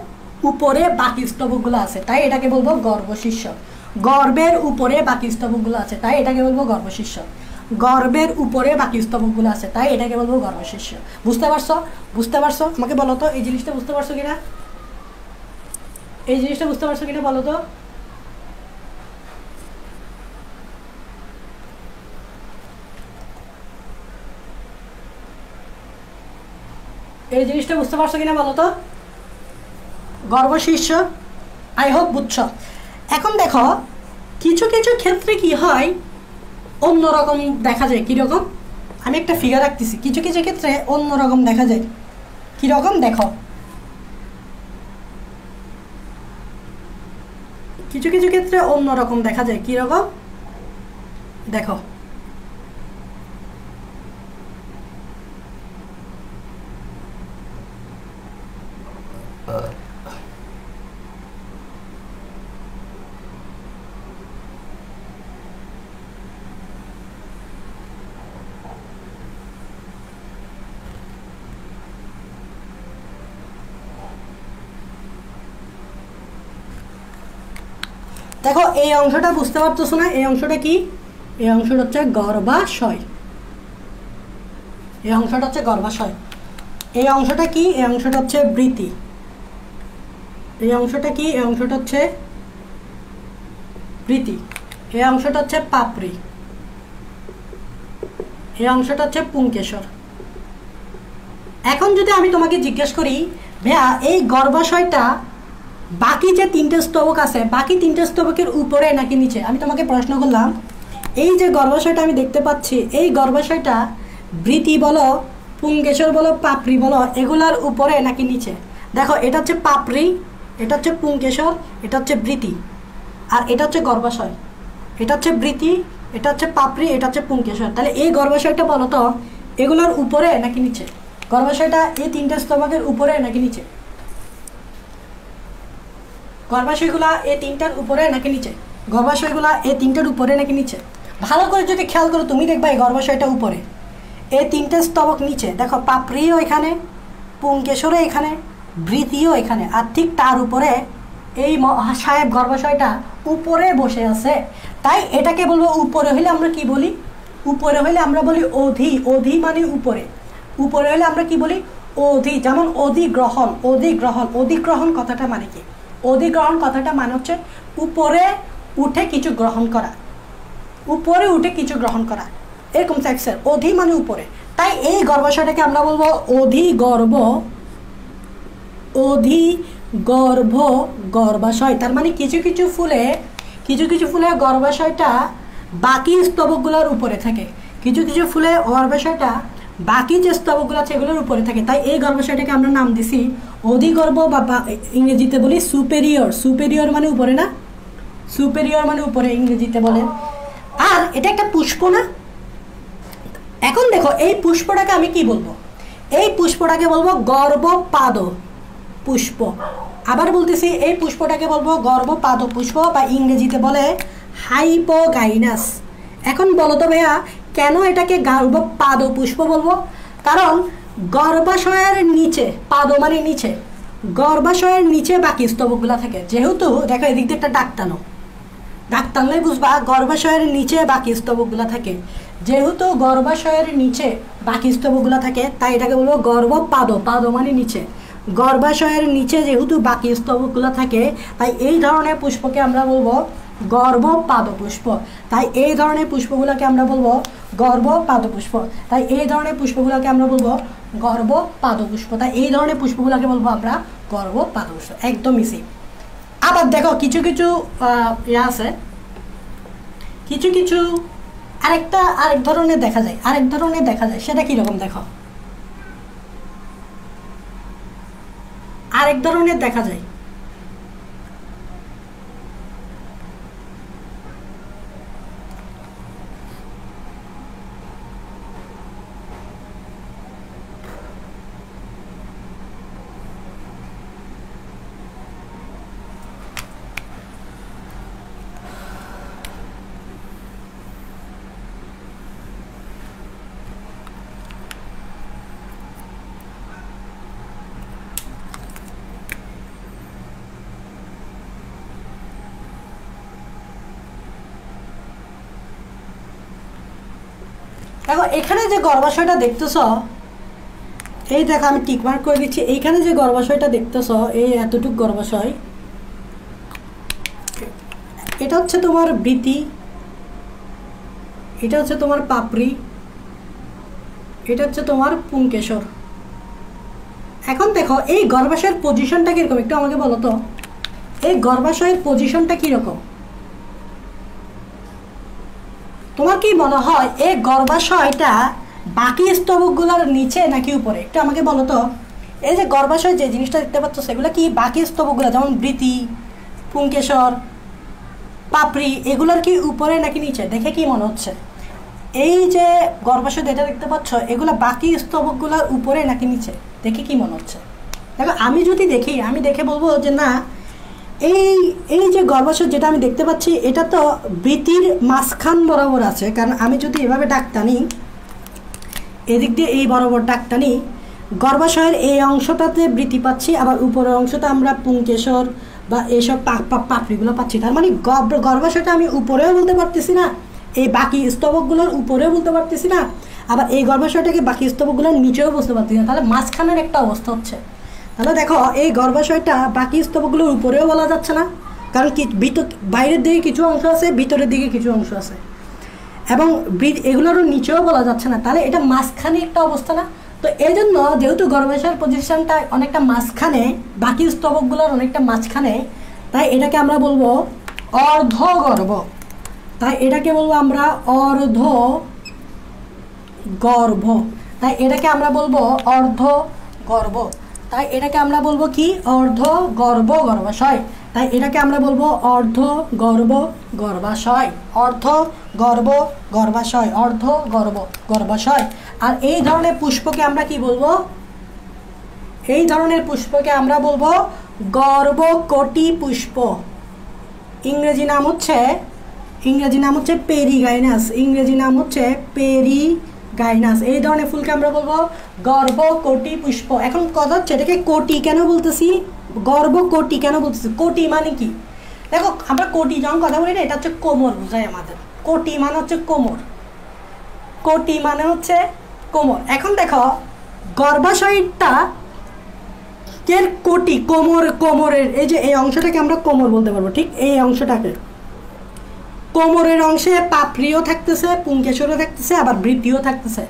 উপরে বাকি স্তবকগুলো আছে, তাই এটাকে বলবো গর্ভ শীর্ষ। গর্ভের উপরে বাকি স্তবকগুলো আছে, তাই এটাকে বলবো গর্ভ শীর্ষ। গর্ভের উপরে বাকি স্তবকগুলো আছে, তাই এটাকে বলবো গর্ভ শীর্ষ। বুঝতে পারছো? আমাকে বলো তো এই জিনিসটা বুঝতে পারছো কিনা? এই জিনিসটা বুঝতে পারছো কিনা বলো তো? এই জিনিসটা বুঝতে পারছো কিনা বলো তো? গর্ভ শীর্ষ, আই হোপ বুঝছো। এখন দেখো কিছু কিছু ক্ষেত্রে কি হয়, অন্যরকম দেখা যায়। কীরকম? আমি একটা ফিগার রাখতেছি, কিছু কিছু ক্ষেত্রে অন্যরকম দেখা যায়। কীরকম? দেখো, কিছু কিছু ক্ষেত্রে অন্যরকম দেখা যায়। কীরকম? দেখো, দেখো এই অংশটা বুঝতে পারতেছো না? এই অংশটা কি? এই অংশটা হচ্ছে গর্ভাশয়। এই অংশটা হচ্ছে গর্ভাশয়। এই অংশটা কি? এই অংশটা হচ্ছে বৃতি। এই অংশটা কি? এই অংশটা হচ্ছে বৃতি। এই অংশটা হচ্ছে পাপড়ি। এই অংশটা হচ্ছে পুংকেশর। এখন যদি আমি তোমাকে জিজ্ঞেস করি ভাইয়া এই গর্ভাশয়টা বাকি যে তিনটে স্তবক আছে, বাকি তিনটে স্তবকের উপরে নাকি নিচে? আমি তোমাকে প্রশ্ন করলাম, এই যে গর্ভাশয়টা আমি দেখতে পাচ্ছি, এই গর্ভাশয়টা বৃতি বলো, পুংকেশর বলো, পাপড়ি বলো, এগুলার উপরে নাকি নিচে? দেখো এটা হচ্ছে পাপড়ি, এটা হচ্ছে পুংকেশর, এটা হচ্ছে বৃতি, আর এটা হচ্ছে গর্ভাশয়। এটা হচ্ছে বৃতি, এটা হচ্ছে পাপড়ি, এটা হচ্ছে পুংকেশর। তাহলে এই গর্ভাশয়টা বলো তো এগুলোর উপরে নাকি নিচে? গর্ভাশয়টা এই তিনটে স্তবকের উপরে নাকি নিচে? গর্ভাশয়গুলা এই তিনটার উপরে নাকি নিচে? গর্ভাশয়গুলা এই তিনটার উপরে নাকি নিচে? ভালো করে যদি খেয়াল করো তুমি দেখবা এই গর্ভাশয়টা উপরে, এই তিনটে স্তবক নিচে। দেখো পাপড়িও এখানে, পুংকেশরও এখানে, বৃতিও এখানে, আর ঠিক তার উপরে এই সাহেব গর্ভাশয়টা উপরে বসে আছে। তাই এটাকে বলবো উপরে হলে আমরা কি বলি, উপরে হলে আমরা বলি অধি, অধি মানে উপরে, উপরে হলে আমরা কি বলি অধি। যেমন অধিগ্রহণ, অধিগ্রহণ, অধিগ্রহণ কথাটা মানে কি, অধিগ্রহণ কথাটা মানে হচ্ছে উপরে উঠে কিছু গ্রহণ করা, উপরে উঠে কিছু গ্রহণ করা, এরকম সেক্সের অধি মানে উপরে। তাই এই গর্ভাশয়টাকে আমরা বলবো অধিগর্ভ, অধিগর্ভ গর্ভাশয়। তার মানে কিছু কিছু ফুলে গর্ভাশয়টা বাকি স্তবকগুলোর উপরে থাকে, কিছু কিছু ফুলে গর্ভাশয়টা বাকি যে স্তবকগুলো আছে এগুলোর উপরে থাকে। তাই এই গর্ভাশয়টাকে আমরা নাম দিছি অধিগর্ভ, বা ইংরেজিতে বলি সুপেরিয়র। সুপেরিয়র মানে উপরে না, সুপেরিয়র মানে উপরে ইংরেজিতে বলে। আর এটা একটা পুষ্প না। এখন দেখো এই পুষ্পটাকে আমি কি বলবো, এই পুষ্পটাকে বলবো গর্ভপাদ পুষ্প। আবার বলতেছি এই পুষ্পটাকে বলবো গর্ভপাদ পুষ্প, বা ইংরেজিতে বলে হাইপোগাইনাস। এখন বলো তো ভাইয়া কেন এটাকে গর্ভপাদ পুষ্প বলবো? কারণ গর্ভাশয়ের নিচে, পাদ মানে নিচে, গর্ভাশয়ের নিচে বাকি স্তবকগুলো থাকে। যেহেতু দেখো এদিক দিয়ে একটা দাগ টানো, দাগ টানলেই বুঝবা গর্ভাশয়ের নিচে বাকি স্তবকগুলো থাকে। যেহেতু গর্ভাশয়ের নিচে বাকি স্তবকগুলো থাকে তাই এটাকে বলবো গর্ভপাদ, পাদ মানে নিচে, গর্ভাশয়ের নিচে যেহেতু বাকি স্তবকগুলো থাকে তাই এই ধরনের পুষ্পকে আমরা বলবো গর্ভপাদ পুষ্প। তাই এই ধরনের পুষ্পগুলোকে আমরা বলবো গর্ভপাদ পুষ্প। তাই এই ধরনের পুষ্পগুলোকে আমরা বলবো গর্ভপাদ পুষ্প। তাই এই ধরনের পুষ্পগুলোকে বলবো আমরা গর্ভপাদ পুষ্প, একদম ইজি। আবার দেখো কিছু কিছু ইয়ে আছে, কিছু কিছু আরেক ধরনের দেখা যায়, আরেক ধরনের দেখা যায়। সেটা কিরকম দেখো, আরেক ধরনের দেখা যায়। দেখো এখানে যে গর্ভাশয়টা দেখতেছ, এই দেখো আমি টিক মার্ক করে দিচ্ছি, এইখানে যে গর্ভাশয়টা দেখতেছ এই এতটুক গর্ভাশয়, এটা হচ্ছে তোমার বৃতি, এটা হচ্ছে তোমার পাপড়ি, এটা হচ্ছে তোমার পুংকেশর। এখন দেখো এই গর্ভাশয়ের পজিশনটা কিরকম একটু আমাকে বলো তো, এই গর্ভাশয়ের পজিশনটা কিরকম? তোমার কি মনে হয় এই গর্ভাশয়টা বাকি স্তবকগুলোর নিচে নাকি উপরে? একটু আমাকে বলো তো। এই যে গর্ভাশয় যে জিনিসটা দেখতে পাচ্ছ সেগুলো কি বাকি স্তবকগুলো যেমন বৃতি, পুংকেশর, পাপড়ি এগুলোর কি উপরে নাকি নিচে? দেখে কি মনে হচ্ছে? এই যে গর্ভাশয় যেটা দেখতে পাচ্ছ এগুলো বাকি স্তবকগুলোর উপরে নাকি নিচে? দেখে কি মনে হচ্ছে? দেখো আমি যদি দেখি, আমি দেখে বলবো যে না, এই যে গর্ভাশয় যেটা আমি দেখতে পাচ্ছি এটা তো বৃতির মাঝখান বরাবর আছে। কারণ আমি যদি এভাবে ডাক টানি, এদিক দিয়ে এই বরাবর ডাক টানি, গর্ভাশয়ের এই অংশটাতে বৃতি পাচ্ছি, আবার উপরের অংশটা আমরা পুংকেশর বা এইসব পাপড়িগুলো পাচ্ছি। তার মানে গর্ভাশয়টা আমি উপরেও বলতে পারতেছি না, এই বাকি স্তবকগুলোর উপরেও বলতে পারতেছি না, আবার এই গর্ভাশয়টাকে বাকি স্তবকগুলোর নিচেও বুঝতে পারতেছি না। তাহলে মাঝখানের একটা অবস্থা হচ্ছে। তাহলে দেখো এই গর্ভাশয়টা বাকি স্তবকগুলোর উপরেও বলা যাচ্ছে না, কারণ কি বাইরের দিকে কিছু অংশ আছে, ভিতরের দিকে কিছু অংশ আছে, এবং এগুলোরও নিচেও বলা যাচ্ছে না। তাহলে এটা মাঝখানে একটা অবস্থা না? তো এই জন্য যেহেতু গর্ভাশয়ের পজিশনটা অনেকটা মাঝখানে, বাকি স্তবকগুলোর অনেকটা মাঝখানে, তাই এটাকে আমরা বলবো অর্ধগর্ভ। তাই এটাকে বলবো আমরা অর্ধগর্ভ। তাই এটাকে আমরা বলবো অর্ধগর্ভ। তাই এটাকে আমরা বলবো কি? অর্ধগর্ভ গর্ভাশয়। তাই এটাকে আমরা বলবো অর্ধগর্ভ গর্ভাশয়, অর্ধগর্ভ গর্ভাশয়, অর্ধগর্ভ গর্ভাশয়। আর এই ধরনের পুষ্পকে আমরা কি বলবো? এই ধরনের পুষ্পকে আমরা বলবো গর্ভকটি পুষ্প। ইংরেজি নাম হচ্ছে পেরিগাইনাস। ইংরেজি নাম হচ্ছে পেরিগাইনাস। এই ধরনের ফুলকে আমরা বলবো গর্ভকটি পুষ্প। এখন কথা হচ্ছে এটাকে কোটি কেন বলতেছি, গর্ভকটি কেন বলতেছি? কোটি মানে কি? দেখো আমরা কোটি যখন কথা বলি না, এটা হচ্ছে কোমর বোঝায় আমাদের। কোটি মানে হচ্ছে কোমর, কোটি মানে হচ্ছে কোমর। এখন দেখো গর্ভাশয়টা এর কোটি, কোমরের এই যে এই অংশটাকে আমরা কোমর বলতে পারবো, ঠিক এই অংশটাকে। কোমরের অংশে পাপড়িও থাকতেছে, পুংকেশরও থাকতেছে, আবার বৃদ্ধিও থাকতেছে।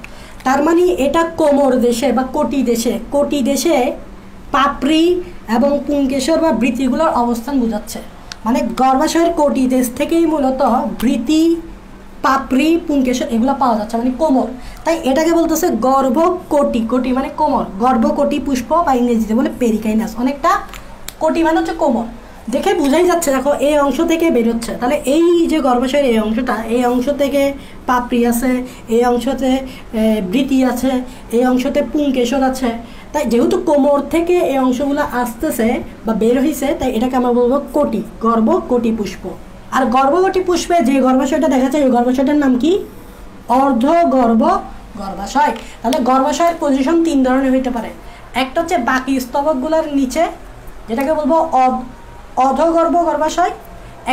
তার মানে এটা কোমর দেশে বা কোটি দেশে পাপড়ি এবং পুংকেশর বা বৃত্তিগুলোর অবস্থান বোঝাচ্ছে। মানে গর্ভাশয়ের কোটি দেশ থেকেই মূলত বৃত্তি, পাপড়ি, পুংকেশর এগুলো পাওয়া যাচ্ছে, মানে কোমর। তাই এটাকে বলতেছে গর্ভকোটি। কোটি মানে কোমর, গর্ভকোটি পুষ্প বা ইংরেজিতে বলে পেরিকাইনাস। অনেকটা কোটি মানে হচ্ছে কোমর, দেখে বোঝাই যাচ্ছে। দেখো এই অংশ থেকে বেরোচ্ছে, তাহলে এই যে গর্ভাশয়ের এই অংশটা, এই অংশ থেকে পাপড়ি আছে, এই অংশতে বৃতি আছে, এই অংশতে পুংকেশর আছে। তাই যেহেতু কোমর থেকে এই অংশগুলো আসতেছে বা বের হয়েছে, তাই এটাকে আমরা বলবো কোটি, গর্ভকোটি পুষ্প। আর গর্ভকোটি পুষ্পে যে গর্ভাশয়টা দেখা যায়, ওই গর্ভাশয়টার নাম কি? অর্ধগর্ভ গর্ভাশয়। তাহলে গর্ভাশয়ের পজিশন 3 ধরনের হইতে পারে। একটা হচ্ছে বাকি স্তবকগুলোর নিচে, যেটাকে বলবো অধগর্ভ গর্ভাশয়।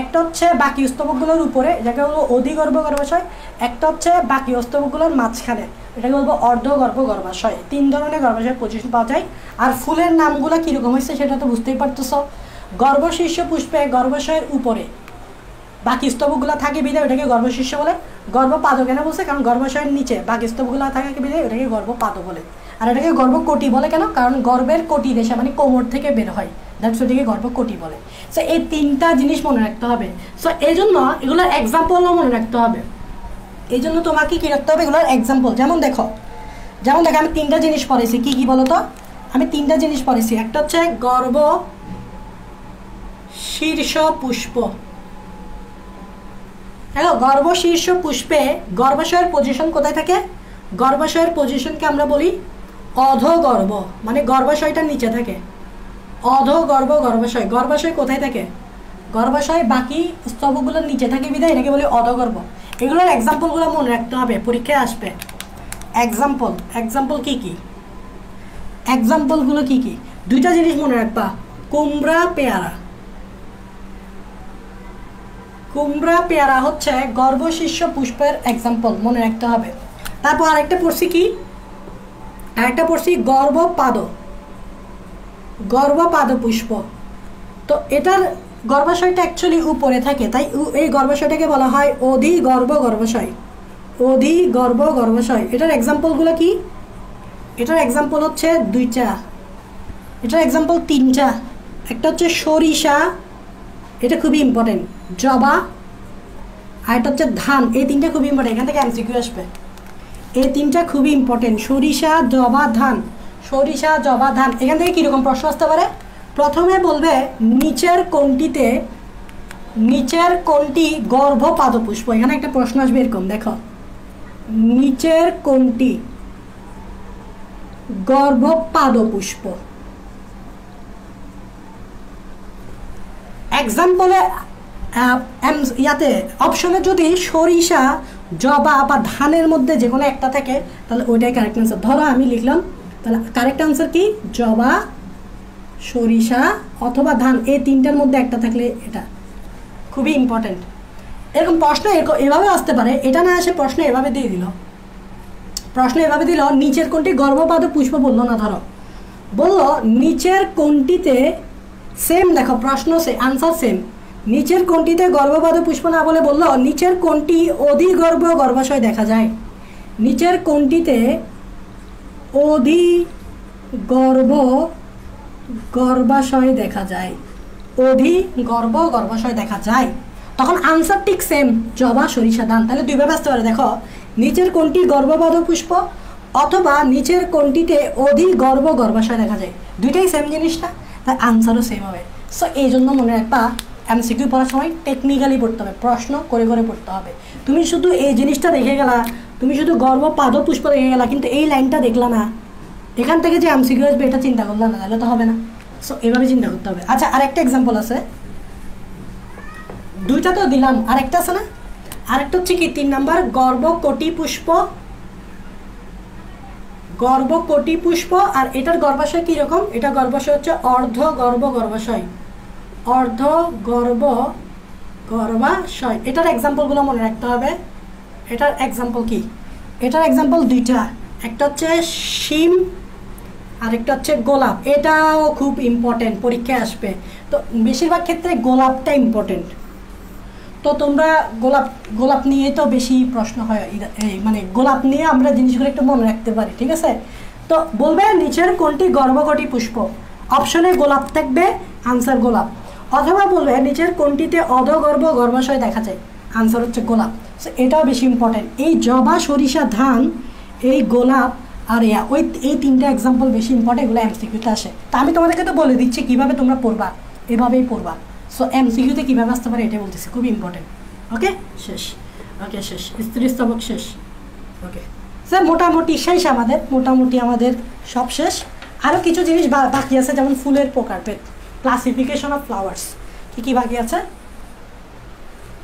একটা হচ্ছে বাকি স্তবকগুলোর উপরে, এটাকে বলবো অধিগর্ভ গর্ভাশয়। একটা হচ্ছে বাকি স্তবকগুলোর মাঝখানে, এটাকে বলবো অর্ধগর্ভ গর্ভাশয়। 3 ধরনের গর্ভাশয়ের পজিশন পাওয়া যায়। আর ফুলের নামগুলো কীরকম হয়েছে সেটা তো বুঝতেই পারতেছ। গর্ভশীর্ষ পুষ্পে গর্ভাশয়ের উপরে বাকি স্তবকগুলো থাকে বিধায় ওটাকে গর্ভশীর্ষ বলে। গর্ভপাদ কেন বলছে? কারণ গর্ভাশয়ের নিচে বাকি স্তবকগুলো থাকে বিধায় ওটাকে গর্ভপাদ বলে। আর এটাকে গর্ভকোটি বলে কেন? কারণ গর্ভের কোটি দেশে মানে কোমর থেকে বের হয়, দ্যাটস ওটাকে গর্ভকোটি বলে। সো এই 3টা জিনিস মনে রাখতে হবে। সো এই জন্য এগুলোর এক্সাম্পলও মনে রাখতে হবে। এই জন্য তোমাকে কী রাখতে হবে? এগুলোর এক্সাম্পল। যেমন দেখো আমি 3টা জিনিস পড়েছি। কি বলো তো? আমি 3টা জিনিস পড়েছি। একটা হচ্ছে গর্ভ শীর্ষ পুষ্প। হ্যালো, গর্ভশীর্ষ পুষ্পে গর্ভাশয়ের পজিশন কোথায় থাকে? গর্ভাশয়ের পজিশনকে আমরা বলি অধগর্ভ, মানে গর্ভাশয়টার নিচে থাকে। অধগর্ভ গর্ভাশয়। গর্ভাশয় কোথায় থাকে? গর্ভাশয় বাকি স্তবকগুলোর নিচে থাকে বিধায় এটাকে বলি অধগর্ভ। এগুলোর এক্সাম্পলগুলো মনে রাখতে হবে, পরীক্ষায় আসবে। এক্সাম্পল কি? এক্সাম্পলগুলো কি? 2টা জিনিস মনে রাখবা, কুমড়া পেয়ারা। কুমড়া পেয়ারা হচ্ছে গর্ভশীর্ষ পুষ্পের এক্সাম্পল, মনে রাখতে হবে। তারপর আরেকটা পড়ছি কি? আরেকটা পড়ছি গর্ভপাদ পুষ্প। তো এটার গর্ভাশয়টা অ্যাকচুয়ালি উপরে থাকে, তাই এই গর্ভাশয়টাকে বলা হয় অধিগর্ভ গর্ভাশয়। অধিগর্ভ গর্ভাশয়। এটার এক্সাম্পলগুলো কি? এটার এক্সাম্পল হচ্ছে 2টা, এটার এক্সাম্পল 3টা। একটা হচ্ছে সরিষা, এটা খুবই ইম্পর্টেন্ট, জবা, আর এটা হচ্ছে ধান। এই 3টা খুবই ইম্পর্টেন্ট, এখান থেকে এমসিকিউ আসবে। এই 3টা খুবই ইম্পর্টেন্ট, সরিষা, জবা, ধান। সরিষা, জবা, ধান। এখান থেকে কীরকম প্রশ্ন আসতে পারে? প্রথমে বলবে নিচের কোনটি গর্ভপাদ পুষ্প। এখানে একটা প্রশ্ন আসবে এরকম, দেখো, নিচের কোনটি গর্ভপাদ পুষ্প। এক্সাম্পলে ইয়াতে অপশনে যদি সরিষা, জবা বা ধানের মধ্যে যে কোনো একটা থাকে, তাহলে ওইটাই কারেক্ট আনসার। ধরো আমি লিখলাম, তাহলে কারেক্ট আনসার কি? জবা, সরিষা অথবা ধান, এই 3টার মধ্যে একটা থাকলে এটা খুবই ইম্পর্টেন্ট। এরকম প্রশ্ন এভাবে আসতে পারে। এটা না আসে প্রশ্ন এভাবে দিয়ে দিল, নিচের কোনটি গর্ভপাদ পুষ্প বললো না, ধরো বললো নিচের কোনটিতে, সেম দেখো প্রশ্ন আনসার সেম। নিচের কোনটিতে গর্ভপাদ পুষ্প না বলে বললো নিচের কোনটি অধিগর্ভ গর্ভাশয় দেখা যায়। নিচের কোনটিতে অধিগর্ভ গর্ভাশয় দেখা যায়, অধিগর্ভ গর্ভাশয় দেখা যায়, তখন আনসার ঠিক সেম, জবা, সরিষা, ধান। তাহলে 2 ভাবে আসতে পারে। দেখো, নিচের কোনটি গর্ভপাদ পুষ্প অথবা নিচের কোনটিতে অধিগর্ভ গর্ভাশয় দেখা যায়, 2টাই সেম জিনিসটা, তাই আনসারও সেম হবে। সো এই জন্য মনে রাখবা, এমসিকিউ পড়ার সময় টেকনিক্যালি পড়তে হবে, প্রশ্ন করে পড়তে হবে। তুমি শুধু এই জিনিসটা দেখে গেলা, তুমি শুধু গর্ভপাদ পুষ্প দেখে গেলা, কিন্তু এই লাইনটা দেখলা না, এখান থেকে যে এমসিকিউ আসবে এটা চিন্তা করলাম না, তাহলে তো হবে না। সো এভাবে চিন্তা করতে হবে। আচ্ছা, আরেকটা এক্সাম্পল আছে, 2টা তো দিলাম, আরেকটা আছে না? আরেকটা হচ্ছে কি 3 নাম্বার, গর্ভকোটি পুষ্প। আর এটার গর্ভাশয় কীরকম? এটা গর্ভাশয় হচ্ছে অর্ধগর্ভ গর্ভাশয়। অর্ধ গর্ভ গর্ভাশয়। এটার এক্সাম্পলগুলো মনে রাখতে হবে। এটার এক্সাম্পল কি? এটার এক্সাম্পল দুইটা, একটা হচ্ছে শিম আর একটা হচ্ছে গোলাপ। এটাও খুব ইম্পর্টেন্ট, পরীক্ষায় আসবে। তো বেশিরভাগ ক্ষেত্রে গোলাপটা ইম্পর্টেন্ট। তো তোমরা গোলাপ নিয়ে তো বেশি প্রশ্ন হয়, মানে গোলাপ নিয়ে আমরা জিনিসগুলো একটু মনে রাখতে পারি, ঠিক আছে? তো বলবে নিচের কোনটি গর্ভকটি পুষ্প? অপশনে গোলাপ থাকবে, আনসার গোলাপ। অথবা বলবে নিচের কোনটিতে অধগর্ভ গর্ভাশয় দেখা যায়? আনসার হচ্ছে গোলাপ। সো এটাও বেশি ইম্পর্টেন্ট। এই জবা, সরিষা, ধান, এই গোলাপ আর এই তিনটা এক্সাম্পল বেশি ইম্পর্টেন্ট, এগুলো এমসিকিউতে আসে। তা আমি তোমাদেরকে তো বলে দিচ্ছি কীভাবে তোমরা পড়বা, এভাবেই পড়বা। সো এমসিকিউতে কীভাবে আসতে পারে এটাই বলতেছি, খুব ইম্পর্টেন্ট। ওকে, শেষ। ওকে, শেষ, স্ত্রী স্তবক শেষ। ওকে স্যার, মোটামুটি শেষ আমাদের সব শেষ। আরও কিছু জিনিস বাকি আছে, যেমন ফুলের প্রকারভেদ, ক্লাসিফিকেশন অফ ফ্লাওয়ার্স। কী বাকি আছে?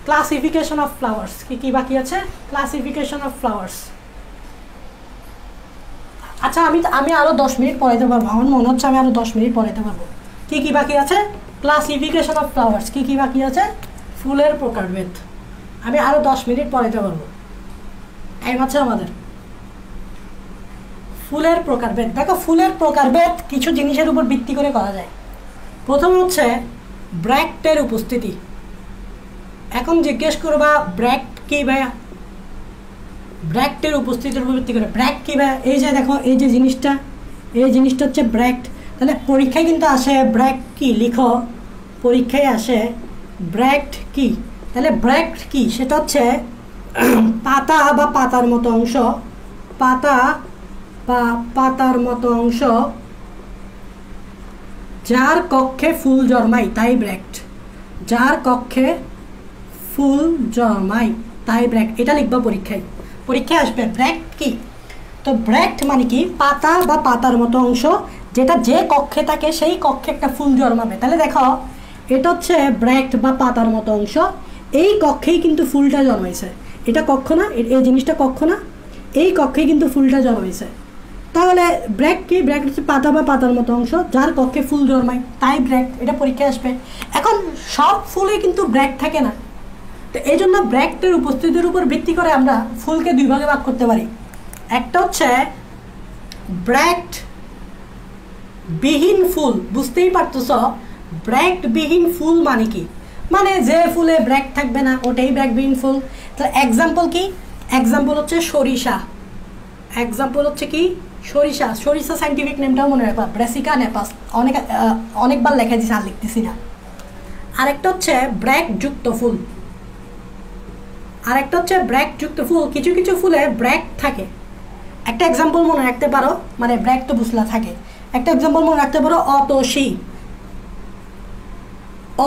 Classification of flowers. কী বাকি আছে? Classification of flowers. আচ্ছা, আমি আরও 10 মিনিট পড়াইতে পারবো, আমার মনে হচ্ছে আমি আরও 10 মিনিট পড়াইতে পারবো। কী বাকি আছে? Classification of flowers. কী বাকি আছে? ফুলের প্রকারভেদ। আমি আরও 10 মিনিট পড়াইতে পারবো। এই হচ্ছে আমাদের ফুলের প্রকারভেদ। দেখো, ফুলের প্রকারভেদ কিছু জিনিসের উপর ভিত্তি করে করা যায়। প্রথম হচ্ছে ব্র্যাক্টের উপস্থিতি। এখন জিজ্ঞেস করবা ব্র্যাক্ট কি ভাইয়া? ব্র্যাক্টের উপস্থিতির উপর ভিত্তি করে ব্র্যাক্ট কি ভাইয়া? এই যে দেখো, এই যে জিনিসটা, এই জিনিসটা হচ্ছে ব্র্যাক্ট। তাহলে পরীক্ষায় কিন্তু আসে ব্র্যাক্ট কি, লিখো পরীক্ষায় আসে ব্র্যাক্ট কি। তাহলে ব্র্যাক্ট কি? সেটা হচ্ছে পাতা বা পাতার মতো অংশ, পাতা বা পাতার মতো অংশ যার কক্ষে ফুল জন্মায় তাই ব্র্যাক্ট। যার কক্ষে ফুল জন্মায় তাই ব্র্যাক্ট। এটা লিখবা পরীক্ষায় আসবে ব্র্যাক্ট কি। তো ব্র্যাক্ট মানে কি? পাতা বা পাতার মতো অংশ যেটা যে কক্ষে থাকে সেই কক্ষে একটা ফুল জন্মাবে। তাহলে দেখো, এটা হচ্ছে ব্র্যাক্ট বা পাতার মতো অংশ, এই কক্ষেই কিন্তু ফুলটা জন্মাইছে। এটা কক্ষ না? এই জিনিসটা কক্ষ না? এই কক্ষেই কিন্তু ফুলটা জন্মাইছে। তাহলে ব্র্যাক্ট কি? ব্র্যাক্ট হচ্ছে পাতা বা পাতার মতো অংশ যার কক্ষে ফুল জন্মায় তাই ব্র্যাক্ট। এটা পরীক্ষায় আসবে। এখন সব ফুলে কিন্তু ব্র্যাক্ট থাকে না, তো এই জন্য ব্র্যাক্টের উপস্থিতির উপর ভিত্তি করে আমরা ফুলকে দুই ভাগে ভাগ করতে পারি। একটা হচ্ছে ব্র্যাক্ট বিহীন ফুল। বুঝতেই পারতেছ ব্র্যাক্ট বিহীন ফুল মানে কি? মানে যে ফুলে ব্র্যাক্ট থাকবে না ওটাই ব্র্যাক্ট বিহীন ফুল। তো এক্সাম্পল কি? এক্সাম্পল হচ্ছে সরিষা। এক্সাম্পল হচ্ছে কি? সরিষা। সরিষা সাইন্টিফিক নেমটাও মনে রাখবা, ব্রাসিকা নেপাস। অনেকবার লেখা দিয়েছি, আর লিখতেছি না। আরেকটা হচ্ছে ব্র্যাক্ট যুক্ত ফুল। আরেকটা হচ্ছে ব্র্যাক্ট যুক্ত ফুল। কিছু কিছু ফুলে ব্র্যাক্ট থাকে। একটা এক্সাম্পল মনে রাখতে পারো, মানে ব্র্যাক্ট তো বুঝলা থাকে। একটা এক্সাম্পল মনে রাখতে পারো, অতসী।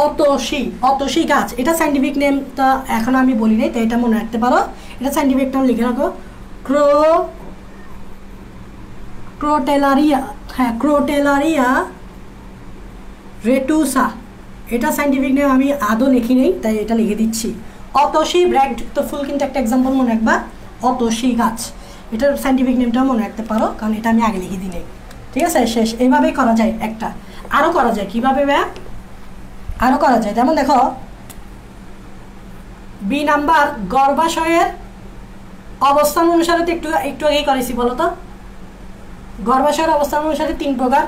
অতসী, অতসী গাছ। এটা সাইন্টিফিক নেমটা এখন আমি বলি নাই, তো এটা মনে রাখতে পারো। এটা সাইন্টিফিক নাম লিখে রাখো, ক্রোটেলারিয়া। হ্যাঁ, ক্রোটেলারিয়া রেটুসা। এটা সাইন্টিফিক নেম আমি আদৌ লিখি নেই, তাই এটা লিখে দিচ্ছি। অতসী ব্র্যাক্টযুক্ত ফুল কিন্তু একটা এক্সাম্পল মনে রাখবা, অতসী গাছ। এটার সাইন্টিফিক নেমটাও মনে রাখতে পারো, কারণ এটা আমি আগে লিখে দিই নেই। ঠিক আছে, শেষ। এইভাবেই করা যায়। একটা আরও করা যায়। কীভাবে ব্যাপ আরও করা যায়? যেমন দেখো, বি নাম্বার গর্ভাশয়ের অবস্থান অনুসারে তো একটু আগেই করেছি, বলো তো। গর্ভাশয়ের অবস্থান অনুসারে 3 প্রকার।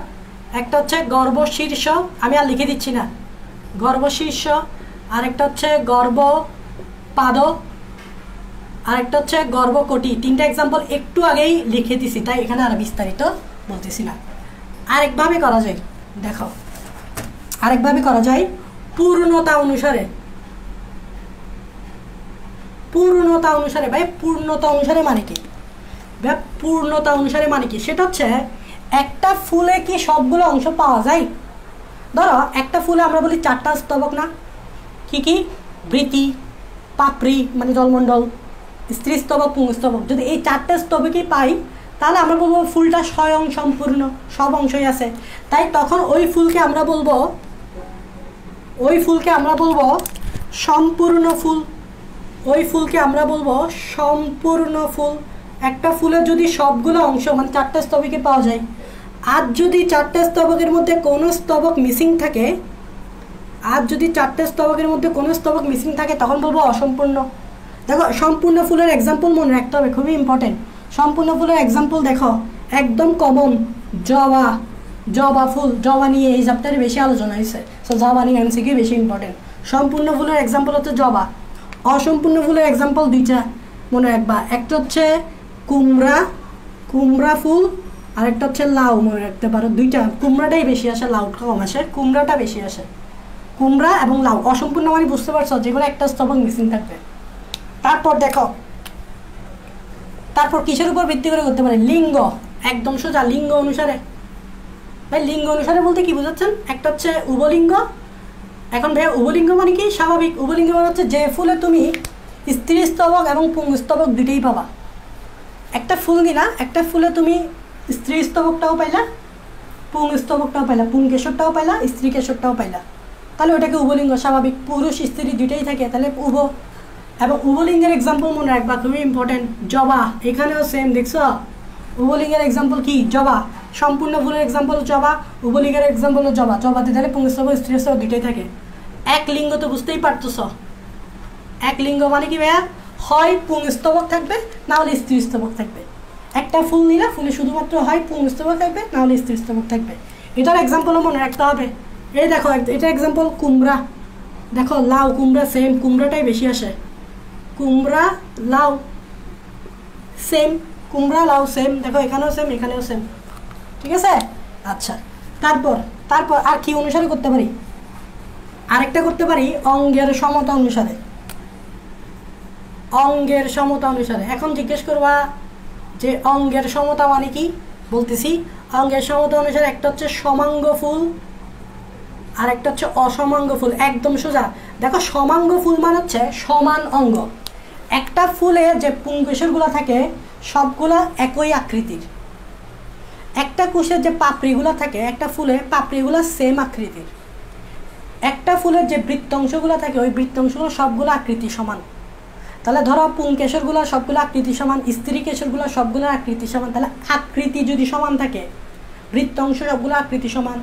একটা হচ্ছে গর্ভশীর্ষ, আমি আর লিখে দিচ্ছি না, গর্ভশীর্ষ। আরেকটা হচ্ছে গর্ভপাদ, আরেকটা হচ্ছে গর্ভকটি। 3টা এক্সাম্পল একটু আগেই লিখে দিছি, তাই এখানে আর বিস্তারিত বলতেছি না। আরেকভাবে করা যায়, দেখো, আরেকভাবে করা যায় পূর্ণতা অনুসারে। পূর্ণতা অনুসারে ভাই, পূর্ণতা অনুসারে মানে কি? ভাই পূর্ণতা অনুসারে মানে কি? সেটা হচ্ছে একটা ফুলে কি সবগুলো অংশ পাওয়া যায়? ধরো একটা ফুলে আমরা বলি 4টা স্তবক না? কি কি? বৃতি, পাপড়ি মানে জলমণ্ডল, স্ত্রী স্তবক, পুংস্তবক। যদি এই 4টে স্তবকই পাই তাহলে আমরা বলবো ফুলটা স্বয়ং সম্পূর্ণ, সব অংশই আছে। তাই তখন ওই ফুলকে আমরা বলবো সম্পূর্ণ ফুল। ওই ফুলকে আমরা বলবো সম্পূর্ণ ফুল। একটা ফুলের যদি সবগুলো অংশ মানে 4টে স্তবকে পাওয়া যায়, আর যদি 4টে স্তবকের মধ্যে কোনো স্তবক মিসিং থাকে আর যদি 4টে স্তবকের মধ্যে কোনো স্তবক মিসিং থাকে তখন বলবো অসম্পূর্ণ। দেখো সম্পূর্ণ ফুলের এক্সাম্পল মনে রাখতে হবে, খুবই ইম্পর্টেন্ট। সম্পূর্ণ ফুলের এক্সাম্পল দেখো একদম কমন, জবা। জবা ফুল, জবা নিয়ে এই চ্যাপ্টারে বেশি আলোচনা হয়েছে, সো জবা নিয়ে এমসিকিউ বেশি ইম্পর্টেন্ট। সম্পূর্ণ ফুলের এক্সাম্পল হচ্ছে জবা। অসম্পূর্ণ ফুলের এক্সাম্পল 2টা মনে রাখবা, একটা হচ্ছে কুমড়া, কুমড়া ফুল, আর একটা হচ্ছে লাউ মনে রাখতে পারো। 2টা, কুমড়াটাই বেশি আসে, লাউটা কম আসে, কুমড়াটা বেশি আসে। কুমড়া এবং লাউ অসম্পূর্ণ মানে বুঝতে পারছো, যেগুলো একটা স্তবক মিসিং থাকবে। তারপর দেখো, তারপর কিসের উপর ভিত্তি করে করতে পারে? লিঙ্গ। একদম সোজা, লিঙ্গ অনুসারে। ভাই লিঙ্গ অনুসারে বলতে কি বোঝাচ্ছেন? একটা হচ্ছে উভলিঙ্গ। এখন ভাইয়া উভলিঙ্গ মানে কি? স্বাভাবিক। উভলিঙ্গ মানে হচ্ছে যে ফুলে তুমি স্ত্রী স্তবক এবং পুংস্তবক দুইটাই পাবা। একটা ফুল নিলা, একটা ফুলে তুমি স্ত্রী স্তবকটাও পাইলা, পুংস্তবকটাও পাইলা, পুংকেশরটাও পাইলা, স্ত্রী কেশরটাও পাইলা, তাহলে ওটাকে উভলিঙ্গ। স্বাভাবিক, পুরুষ স্ত্রী দুইটাই থাকে, তাহলে উভ। এবং উভলিঙ্গের এক্সাম্পল মনে রাখবা, খুবই ইম্পর্টেন্ট, জবা। এখানেও সেম, দেখছো উভলিঙ্গের এক্সাম্পল কি? জবা। সম্পূর্ণ ফুলের এক্সাম্পল জবা, উভলিঙ্গের এক্সাম্পল জবা। জবাতে তাহলে পুংস্তবক স্ত্রী স্তবক দুইটাই থাকে। এক লিঙ্গ তো বুঝতেই পারতেছ। এক লিঙ্গ মানে কি ভাইয়া? হয় পুংস্তবক থাকবে, না হলে স্ত্রী স্তবক থাকবে। একটা ফুল নিলে ফুলে শুধুমাত্র হয় পুংস্তবক থাকবে, না হলে স্ত্রী স্তবক থাকবে। এটার এক্সাম্পলও মনে রাখতে হবে। এই দেখো, এটা এক্সাম্পল কুমড়া। দেখো লাউ, কুমড়া সেম, কুমড়াটাই বেশি আসে। কুমড়া লাউ সেম, কুমড়া লাউ সেম। দেখো এখানেও সেম, এখানেও সেম। ঠিক আছে? আচ্ছা, তারপর তারপর আর কি অনুসারে করতে পারি? আরেকটা করতে পারি অঙ্গের সমতা অনুসারে। অঙ্গের সমতা অনুসারে। এখন জিজ্ঞেস করবা যে অঙ্গের সমতা মানে কি? বলতেছি, অঙ্গের সমতা অনুসারে একটা হচ্ছে সমাঙ্গ ফুল, আর একটা হচ্ছে অসমাঙ্গ ফুল। একদম সোজা। দেখো সমাঙ্গ ফুল মানে হচ্ছে সমান অঙ্গ। একটা ফুলে যে পুংকেশরগুলো থাকে সবগুলা একই আকৃতির। একটা কোষের যে পাপড়িগুলো থাকে, একটা ফুলে পাপড়িগুলো সেম আকৃতির। একটা ফুলের যে বৃত্তাংশগুলো থাকে ওই বৃত্তাংশগুলো সবগুলো আকৃতি সমান। তাহলে ধরো পুংকেশরগুলো সবগুলো আকৃতি সমান, স্ত্রী কেশরগুলো সবগুলো আকৃতি সমান। তাহলে আকৃতি যদি সমান থাকে, বৃত্তাংশ সবগুলো আকৃতি সমান,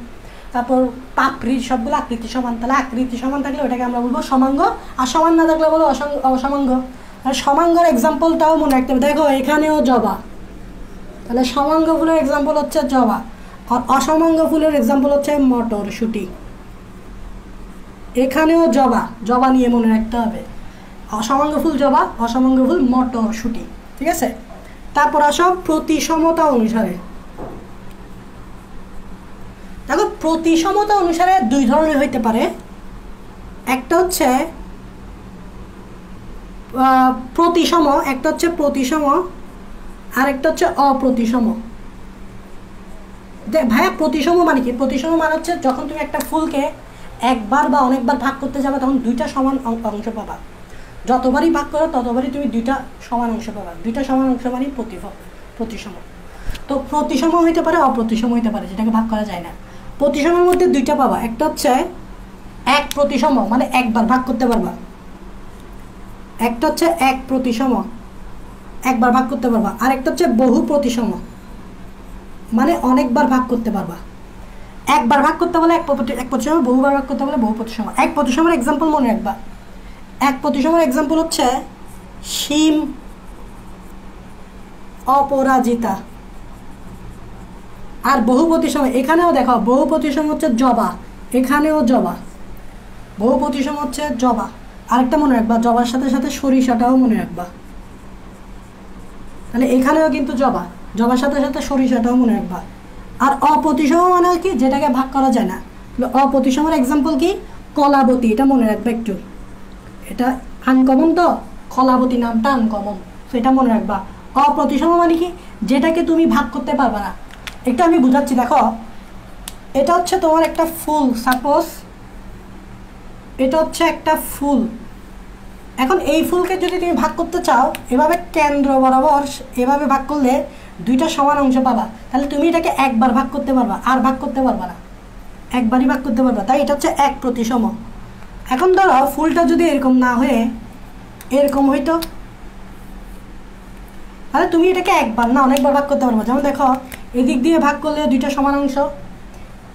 তারপর পাপড়ির সবগুলো আকৃতি সমান, তাহলে আকৃতি সমান থাকলে ওটাকে আমরা বলবো সমাঙ্গ। আর সমান না থাকলে বলবো অসমাঙ্গ। আর সমাঙ্গর এক্সাম্পলটাও মনে রাখতে হবে। দেখো এখানেও জবা, তাহলে সমাঙ্গ ফুলের এক্সাম্পল হচ্ছে জবা। আর অসমাঙ্গ ফুলের এক্সাম্পল হচ্ছে মটরশুঁটি। এখানেও জবা, জবা নিয়ে মনে রাখতে হবে। অসমাঙ্গ ফুল জবা, অসমাঙ্গ ফুল মটরশুঁটি। ঠিক আছে? তারপর আসো প্রতিসমতা অনুসারে। দেখো প্রতিসমতা অনুসারে 2 ধরনের হইতে পারে। একটা হচ্ছে প্রতিসম, একটা হচ্ছে প্রতিসম, আর একটা হচ্ছে অপ্রতিসম। ভাইয়া প্রতিসম মানে কি? প্রতিসম মানে হচ্ছে যখন তুমি একটা ফুলকে একবার বা অনেকবার ভাগ করতে যাবে তখন 2টা সমান অংশ পাবা। যতবারই ভাগ করো ততবারই তুমি 2টা সমান অংশ পাবা। 2টা সমান অংশ মানে প্রতিসম। তো প্রতিসম হইতে পারে, অপ্রতিসম হইতে পারে, যেটাকে ভাগ করা যায় না। প্রতিসমের মধ্যে 2টা পাবা। একটা হচ্ছে এক প্রতিসম, মানে একবার ভাগ করতে পারবা। একটা হচ্ছে এক প্রতিসম, একবার ভাগ করতে পারবা। আর একটা হচ্ছে বহু প্রতিসম, মানে অনেকবার ভাগ করতে পারবা। একবার ভাগ করতে বলে এক প্রতিসম, বহুবার ভাগ করতে বলে বহু প্রতিসম। এক প্রতিসমের এক্সাম্পল মনে রাখবা। এক প্রতিসমের এক্সাম্পল হচ্ছে শিম, অপরাজিতা। আর বহু প্রতিসম, এখানেও দেখো বহু প্রতিসম হচ্ছে জবা। এখানেও জবা, বহু প্রতিসম হচ্ছে জবা। আরেকটা মনে রাখবা, জবার সাথে সাথে সরিষাটাও মনে রাখবা। তাহলে এখানেও কিন্তু জবা, জবার সাথে সাথে সরিষাটাও মনে রাখবা। আর অপ্রতিসম মানে কি? যেটাকে ভাগ করা যায় না। অপ্রতিসমের এক্সাম্পল কি? কলাবতী। এটা মনে রাখবা একটু, এটা আনকমন তো, কলাবতী নামটা আনকমন, তো এটা মনে রাখবা। অপ্রতিসম মানে কি? যেটাকে তুমি ভাগ করতে পারবে না। একটু আমি বুঝাচ্ছি। দেখো এটা হচ্ছে তোমার একটা ফুল, সাপোজ এটা হচ্ছে একটা ফুল। এখন এই ফুলকে যদি তুমি ভাগ করতে চাও, এভাবে কেন্দ্র বরাবর এভাবে ভাগ করলে 2টা সমান অংশ পাবা। তাহলে তুমি এটাকে একবার ভাগ করতে পারবা, আর ভাগ করতে পারবা না, একবারই ভাগ করতে পারবা। তাই এটা হচ্ছে এক প্রতিসম। এখন ধরো ফুলটা যদি এরকম না হয়ে এরকম হইতো, তাহলে তুমি এটাকে একবার না অনেকবার ভাগ করতে পারবা। যেমন দেখো এদিক দিয়ে ভাগ করলেও 2টা সমান অংশ,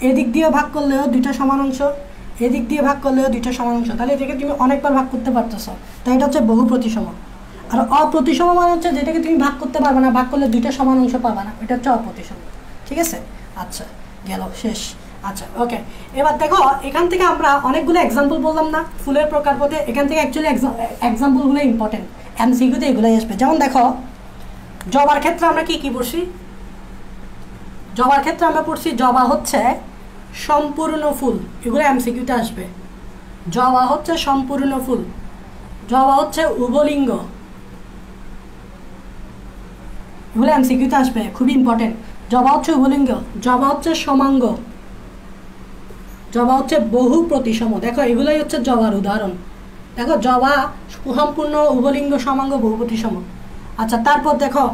এদিক দিয়েও ভাগ করলেও 2টা সমান অংশ, এদিক দিয়ে ভাগ করলেও দুইটা সমান অংশ, তাহলে এটাকে তুমি অনেকবার ভাগ করতে পারতেছো, তাই এটা হচ্ছে বহু প্রতিসম। আর অপ্রতিসম মানে হচ্ছে যেটাকে তুমি ভাগ করতে পারবে না, ভাগ করলে দুইটা সমান অংশ পাবা না, এটা হচ্ছে অপ্রতিসম। ঠিক আছে, আচ্ছা গেল, শেষ। আচ্ছা ওকে, এবার দেখো এখান থেকে আমরা অনেকগুলো এক্সাম্পল বললাম না ফুলের প্রকার পথে, এখান থেকে অ্যাকচুয়ালি এক্সাম্পলগুলো ইম্পর্টেন্ট, এমসিকিউতে এগুলোই আসবে। যেমন দেখো জবার ক্ষেত্রে আমরা কি কি পড়ছি, জবার ক্ষেত্রে আমরা পড়ছি জবা হচ্ছে সম্পূর্ণ ফুল, এগুলো এমসিকিউতে আসবে। জবা হচ্ছে সম্পূর্ণ ফুল, জবা হচ্ছে উভলিঙ্গ, এগুলো এমসিকিউতে আসবে, খুবই ইম্পর্টেন্ট। জবা হচ্ছে উভলিঙ্গ, জবা হচ্ছে সমাঙ্গ, জবা হচ্ছে বহু প্রতিসম। দেখো এগুলোই হচ্ছে জবার উদাহরণ। দেখো জবা সম্পূর্ণ উভলিঙ্গ সমাঙ্গ বহু প্রতিসম। আচ্ছা তারপর দেখো,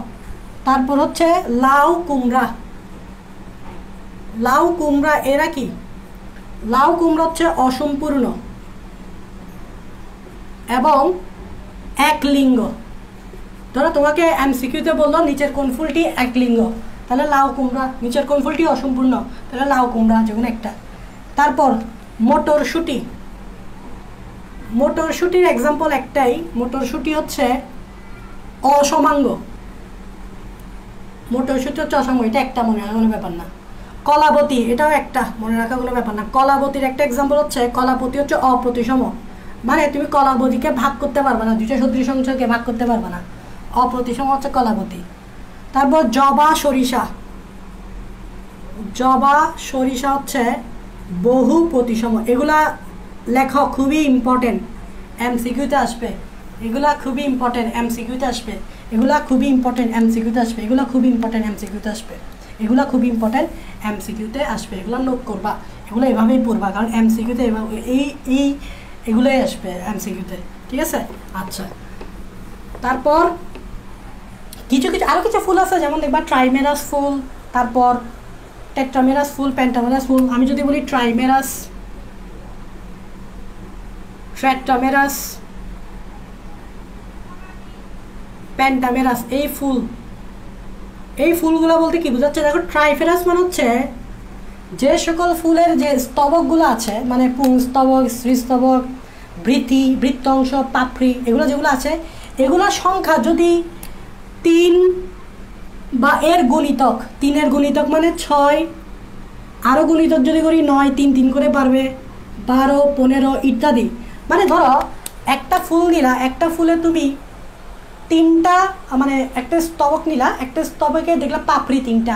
তারপর হচ্ছে লাউ কুমড়া, লাউ কুমড়া এরা কি, লাউ কুমড়া হচ্ছে অসম্পূর্ণ এবং এক লিঙ্গ। ধরো তোমাকে এমসিকিউতে বললো নিচের কোন ফুলটি এক লিঙ্গ, তাহলে লাউ কুমড়া, নিচের কোন ফুলটি অসম্পূর্ণ, তাহলে লাউ কুমড়া, যে কোনো একটা। তারপর মটরশুঁটি, মটরশুঁটির এক্সাম্পল একটাই, মটরশুঁটি হচ্ছে অসমাঙ্গ, মটরশুঁটি হচ্ছে অসমাঙ্গ, এটা একটা মনে রাখার কোনো ব্যাপার না। কলাবতী, এটাও একটা মনে রাখার কোনো ব্যাপার না। কলাবতীর একটা এক্সাম্পল হচ্ছে, কলাবতী হচ্ছে অপ্রতিসম, মানে তুমি কলাবতীকে ভাগ করতে পারবে না, দুইটা সদৃশ অংশকে ভাগ করতে পারবে না, অপ্রতিসম হচ্ছে কলাবতী। তারপর জবা সরিষা, জবা সরিষা হচ্ছে বহু প্রতিসম। এগুলা লেখা খুবই ইম্পর্টেন্ট, এমসিকিউতে আসবে, এগুলা খুবই ইম্পর্টেন্ট, এমসিকিউতে আসবে, এগুলা খুবই ইম্পর্টেন্ট, এমসিকিউতে আসবে, এগুলা খুবই ইম্পর্টেন্ট, এমসিকিউতে আসবে, এগুলা খুবই ইম্পর্টেন্ট, এমসিকিউতে আসবে, এগুলো নোট করবা, এগুলো এভাবেই পড়বা, কারণ এমসিকিউতে এভাবে এই এগুলোই আসবে এমসিকিউতে। ঠিক আছে, আচ্ছা তারপর কিছু কিছু আরও কিছু ফুল আছে, যেমন দেখবা ট্রাইমেরাস ফুল, তারপর টেট্রামেরাস ফুল, পেন্টামেরাস ফুল। আমি যদি বলি ট্রাইমেরাস, ট্রেট্রামেরাস, পেন্টামেরাস, এই ফুল, এই ফুলগুলো বলতে কি বোঝাচ্ছে, দেখো ট্রাইফেরাস মানে হচ্ছে যে সকল ফুলের যে স্তবকগুলো আছে, মানে পুংস্তবক, স্ত্রীস্তবক, বৃতি, বৃত্তাংশ, পাপড়ি, এগুলো যেগুলো আছে, এগুলোর সংখ্যা যদি 3 বা এর গুণিতক, 3-এর গুণিতক মানে 6, আরও গুণিতক যদি করি 9, 3 3 করে পারবে, 12, 15 ইত্যাদি। মানে ধরো একটা ফুল নিলা, একটা ফুলে তুমি 3টা, মানে একটা স্তবক নিলা, একটা স্তবকে দেখলা পাপড়ি 3টা,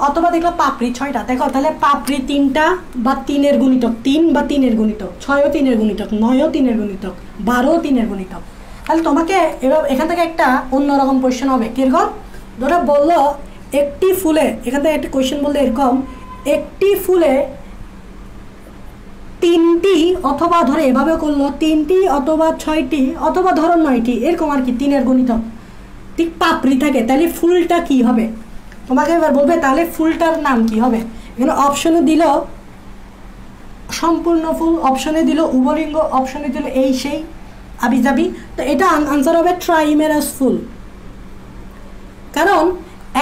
অথবা দেখলা পাপড়ি 6টা। দেখো তাহলে পাপড়ি 3টা বা 3-এর গুণিতক, 3 বা 3-এর গুণিতক, 6ও 3-এর গুণিতক, 9ও 3-এর গুণিতক, 12ও 3-এর গুণিতক। তাহলে তোমাকে এবার এখান থেকে একটা অন্যরকম কোয়েশ্চেন হবে, কীরকম, ধরো বললো একটি ফুলে, এখান থেকে একটা কোয়েশ্চেন বললে এরকম, একটি ফুলে 3টি, অথবা ধরো এভাবে করলো 3টি অথবা 6টি অথবা ধরো 9টি, এরকম আর কি 3-এর গুণিতক ঠিক পাপড়ি থাকে, তাহলে ফুলটা কি হবে, তোমাকে এবার বলবে তাহলে ফুলটার নাম কি হবে। এখানে অপশনে দিল সম্পূর্ণ ফুল, অপশনে দিল উভলিঙ্গ, অপশনে দিল এই সেই আবিজাবি, তো এটা আনসার হবে ট্রাইমেরাস ফুল। কারণ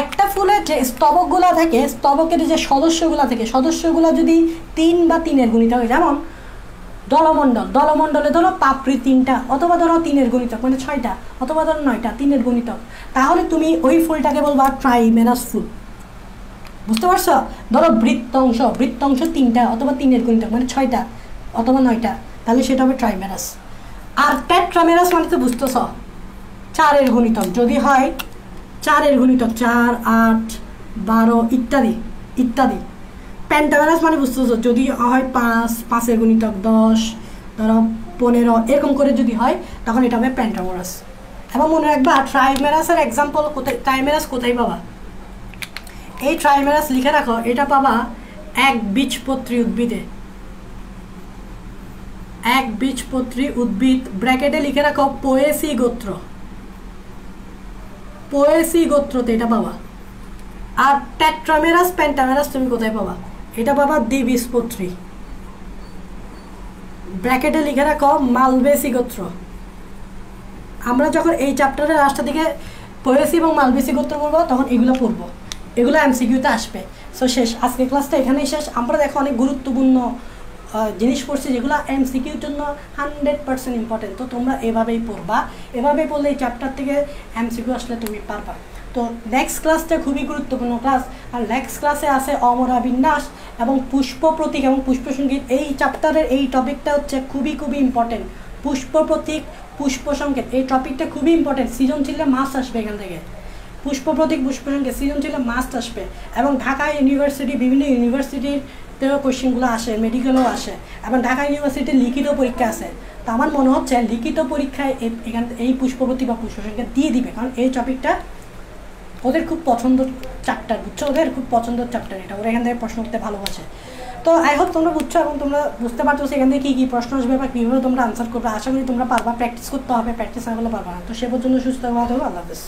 একটা ফুলের যে স্তবকগুলো থাকে, স্তবকের যে সদস্যগুলো থাকে, সদস্যগুলো যদি 3 বা 3-এর গুণিতক হয়, যেমন দলমণ্ডল, দলমণ্ডলে ধরো পাপড়ি 3টা, অথবা ধরো 3-এর গুণিতক মানে 6টা, অথবা ধরো 9টা, 3-এর গুণিতক, তাহলে তুমি ওই ফুলটাকে বলবা ট্রাইমেরাস ফুল। বুঝতে পারছো, ধরো বৃত্তাংশ, বৃত্তাংশ 3টা অথবা 3-এর গুণিতক মানে 6টা অথবা 9টা, তাহলে সেটা হবে ট্রাইমেরাস। আর টেট্রামেরাস মানে তো বুঝতেছ 4-এর গুণিতক, যদি হয় 4-এর গুণিতক 4, 8, 12 ইত্যাদি ইত্যাদি। পেন্টামেরাস মানে বুঝতেছো যদি হয় 5, 5-এর গুণিতক 10, ধরো 15 এরকম করে যদি হয়, তখন এটা হবে পেন্টামেরাস। এবং মনে রাখবা ট্রাইমেরাসের এক্সাম্পল কোথায়, ট্রাইমেরাস কোথায় পাবা, এই ট্রাইমেরাস লিখে রাখো, এটা পাবা একবীজপত্রী উদ্ভিদে, একবীজপত্রী উদ্ভিদ, ব্র্যাকেটে লিখে রাখো পোয়েসি গোত্র, পোয়েসি গোত্রতে এটা পাবা। আর টেট্রামেরাস, পেন্টামেরাস তুমি কোথায় পাবা, এটা পাবা দ্বিবীজপত্রী, ব্র্যাকেটে লিখে রাখো মালবেসি গোত্র। আমরা যখন এই চ্যাপ্টারের লাস্টের দিকে পোয়েসি এবং মালবেসি গোত্র পড়বো, তখন এগুলো পড়বো, এগুলো এমসিকিউতে আসবে। সো শেষ, আজকের ক্লাসটা এখানেই শেষ। আমরা দেখো অনেক গুরুত্বপূর্ণ জিনিস পড়ছি যেগুলো এমসিকিউর জন্য 100% ইম্পর্টেন্ট। তো তোমরা এভাবেই পড়বা, এভাবে পড়লে এই চ্যাপ্টার থেকে এমসিকিউ আসলে তুমি পারবা। তো নেক্সট ক্লাসটা খুবই গুরুত্বপূর্ণ ক্লাস। আর নেক্সট ক্লাসে আছে অমরা বিন্যাস এবং পুষ্প প্রতীক এবং পুষ্প সংগীত। এই চ্যাপ্টারের এই টপিকটা হচ্ছে খুবই ইম্পর্টেন্ট। পুষ্প প্রতীক, পুষ্প সংকেত, এই টপিকটা খুবই ইম্পর্টেন্ট। সৃজনশীলে মাস্ট আসবে এখান থেকে। পুষ্প প্রতীক, পুষ্প সংকেত সৃজনশীলে মাস্ট আসবে। এবং ঢাকা ইউনিভার্সিটি, বিভিন্ন ইউনিভার্সিটিতেও কোশ্চেনগুলো আসে, মেডিকেলেও আসে, এবং ঢাকা ইউনিভার্সিটির লিখিত পরীক্ষা আছে। তো আমার মনে হচ্ছে লিখিত পরীক্ষায় এই পুষ্প প্রতীক বা পুষ্প সংকেত দিয়ে দিবে, কারণ এই টপিকটা ওদের খুব পছন্দের চ্যাপ্টার, বুঝছো? ওদের খুব পছন্দের চ্যাপ্টার এটা, ওরা এখান থেকে প্রশ্ন করতে ভালোবাসে। তো আই হোপ তোমরা বুঝছো এবং তোমরা বুঝতে পারছো এখান থেকে কী প্রশ্ন আসবে বা কীভাবে তোমরা আনসার করবে। আশা করি তোমরা পারবা, প্র্যাকটিস করতে হবে, প্র্যাকটিস না করলে পারবা না। তো সে পর্যন্ত সুস্থ থাকো, আল্লাহ হাফেজ।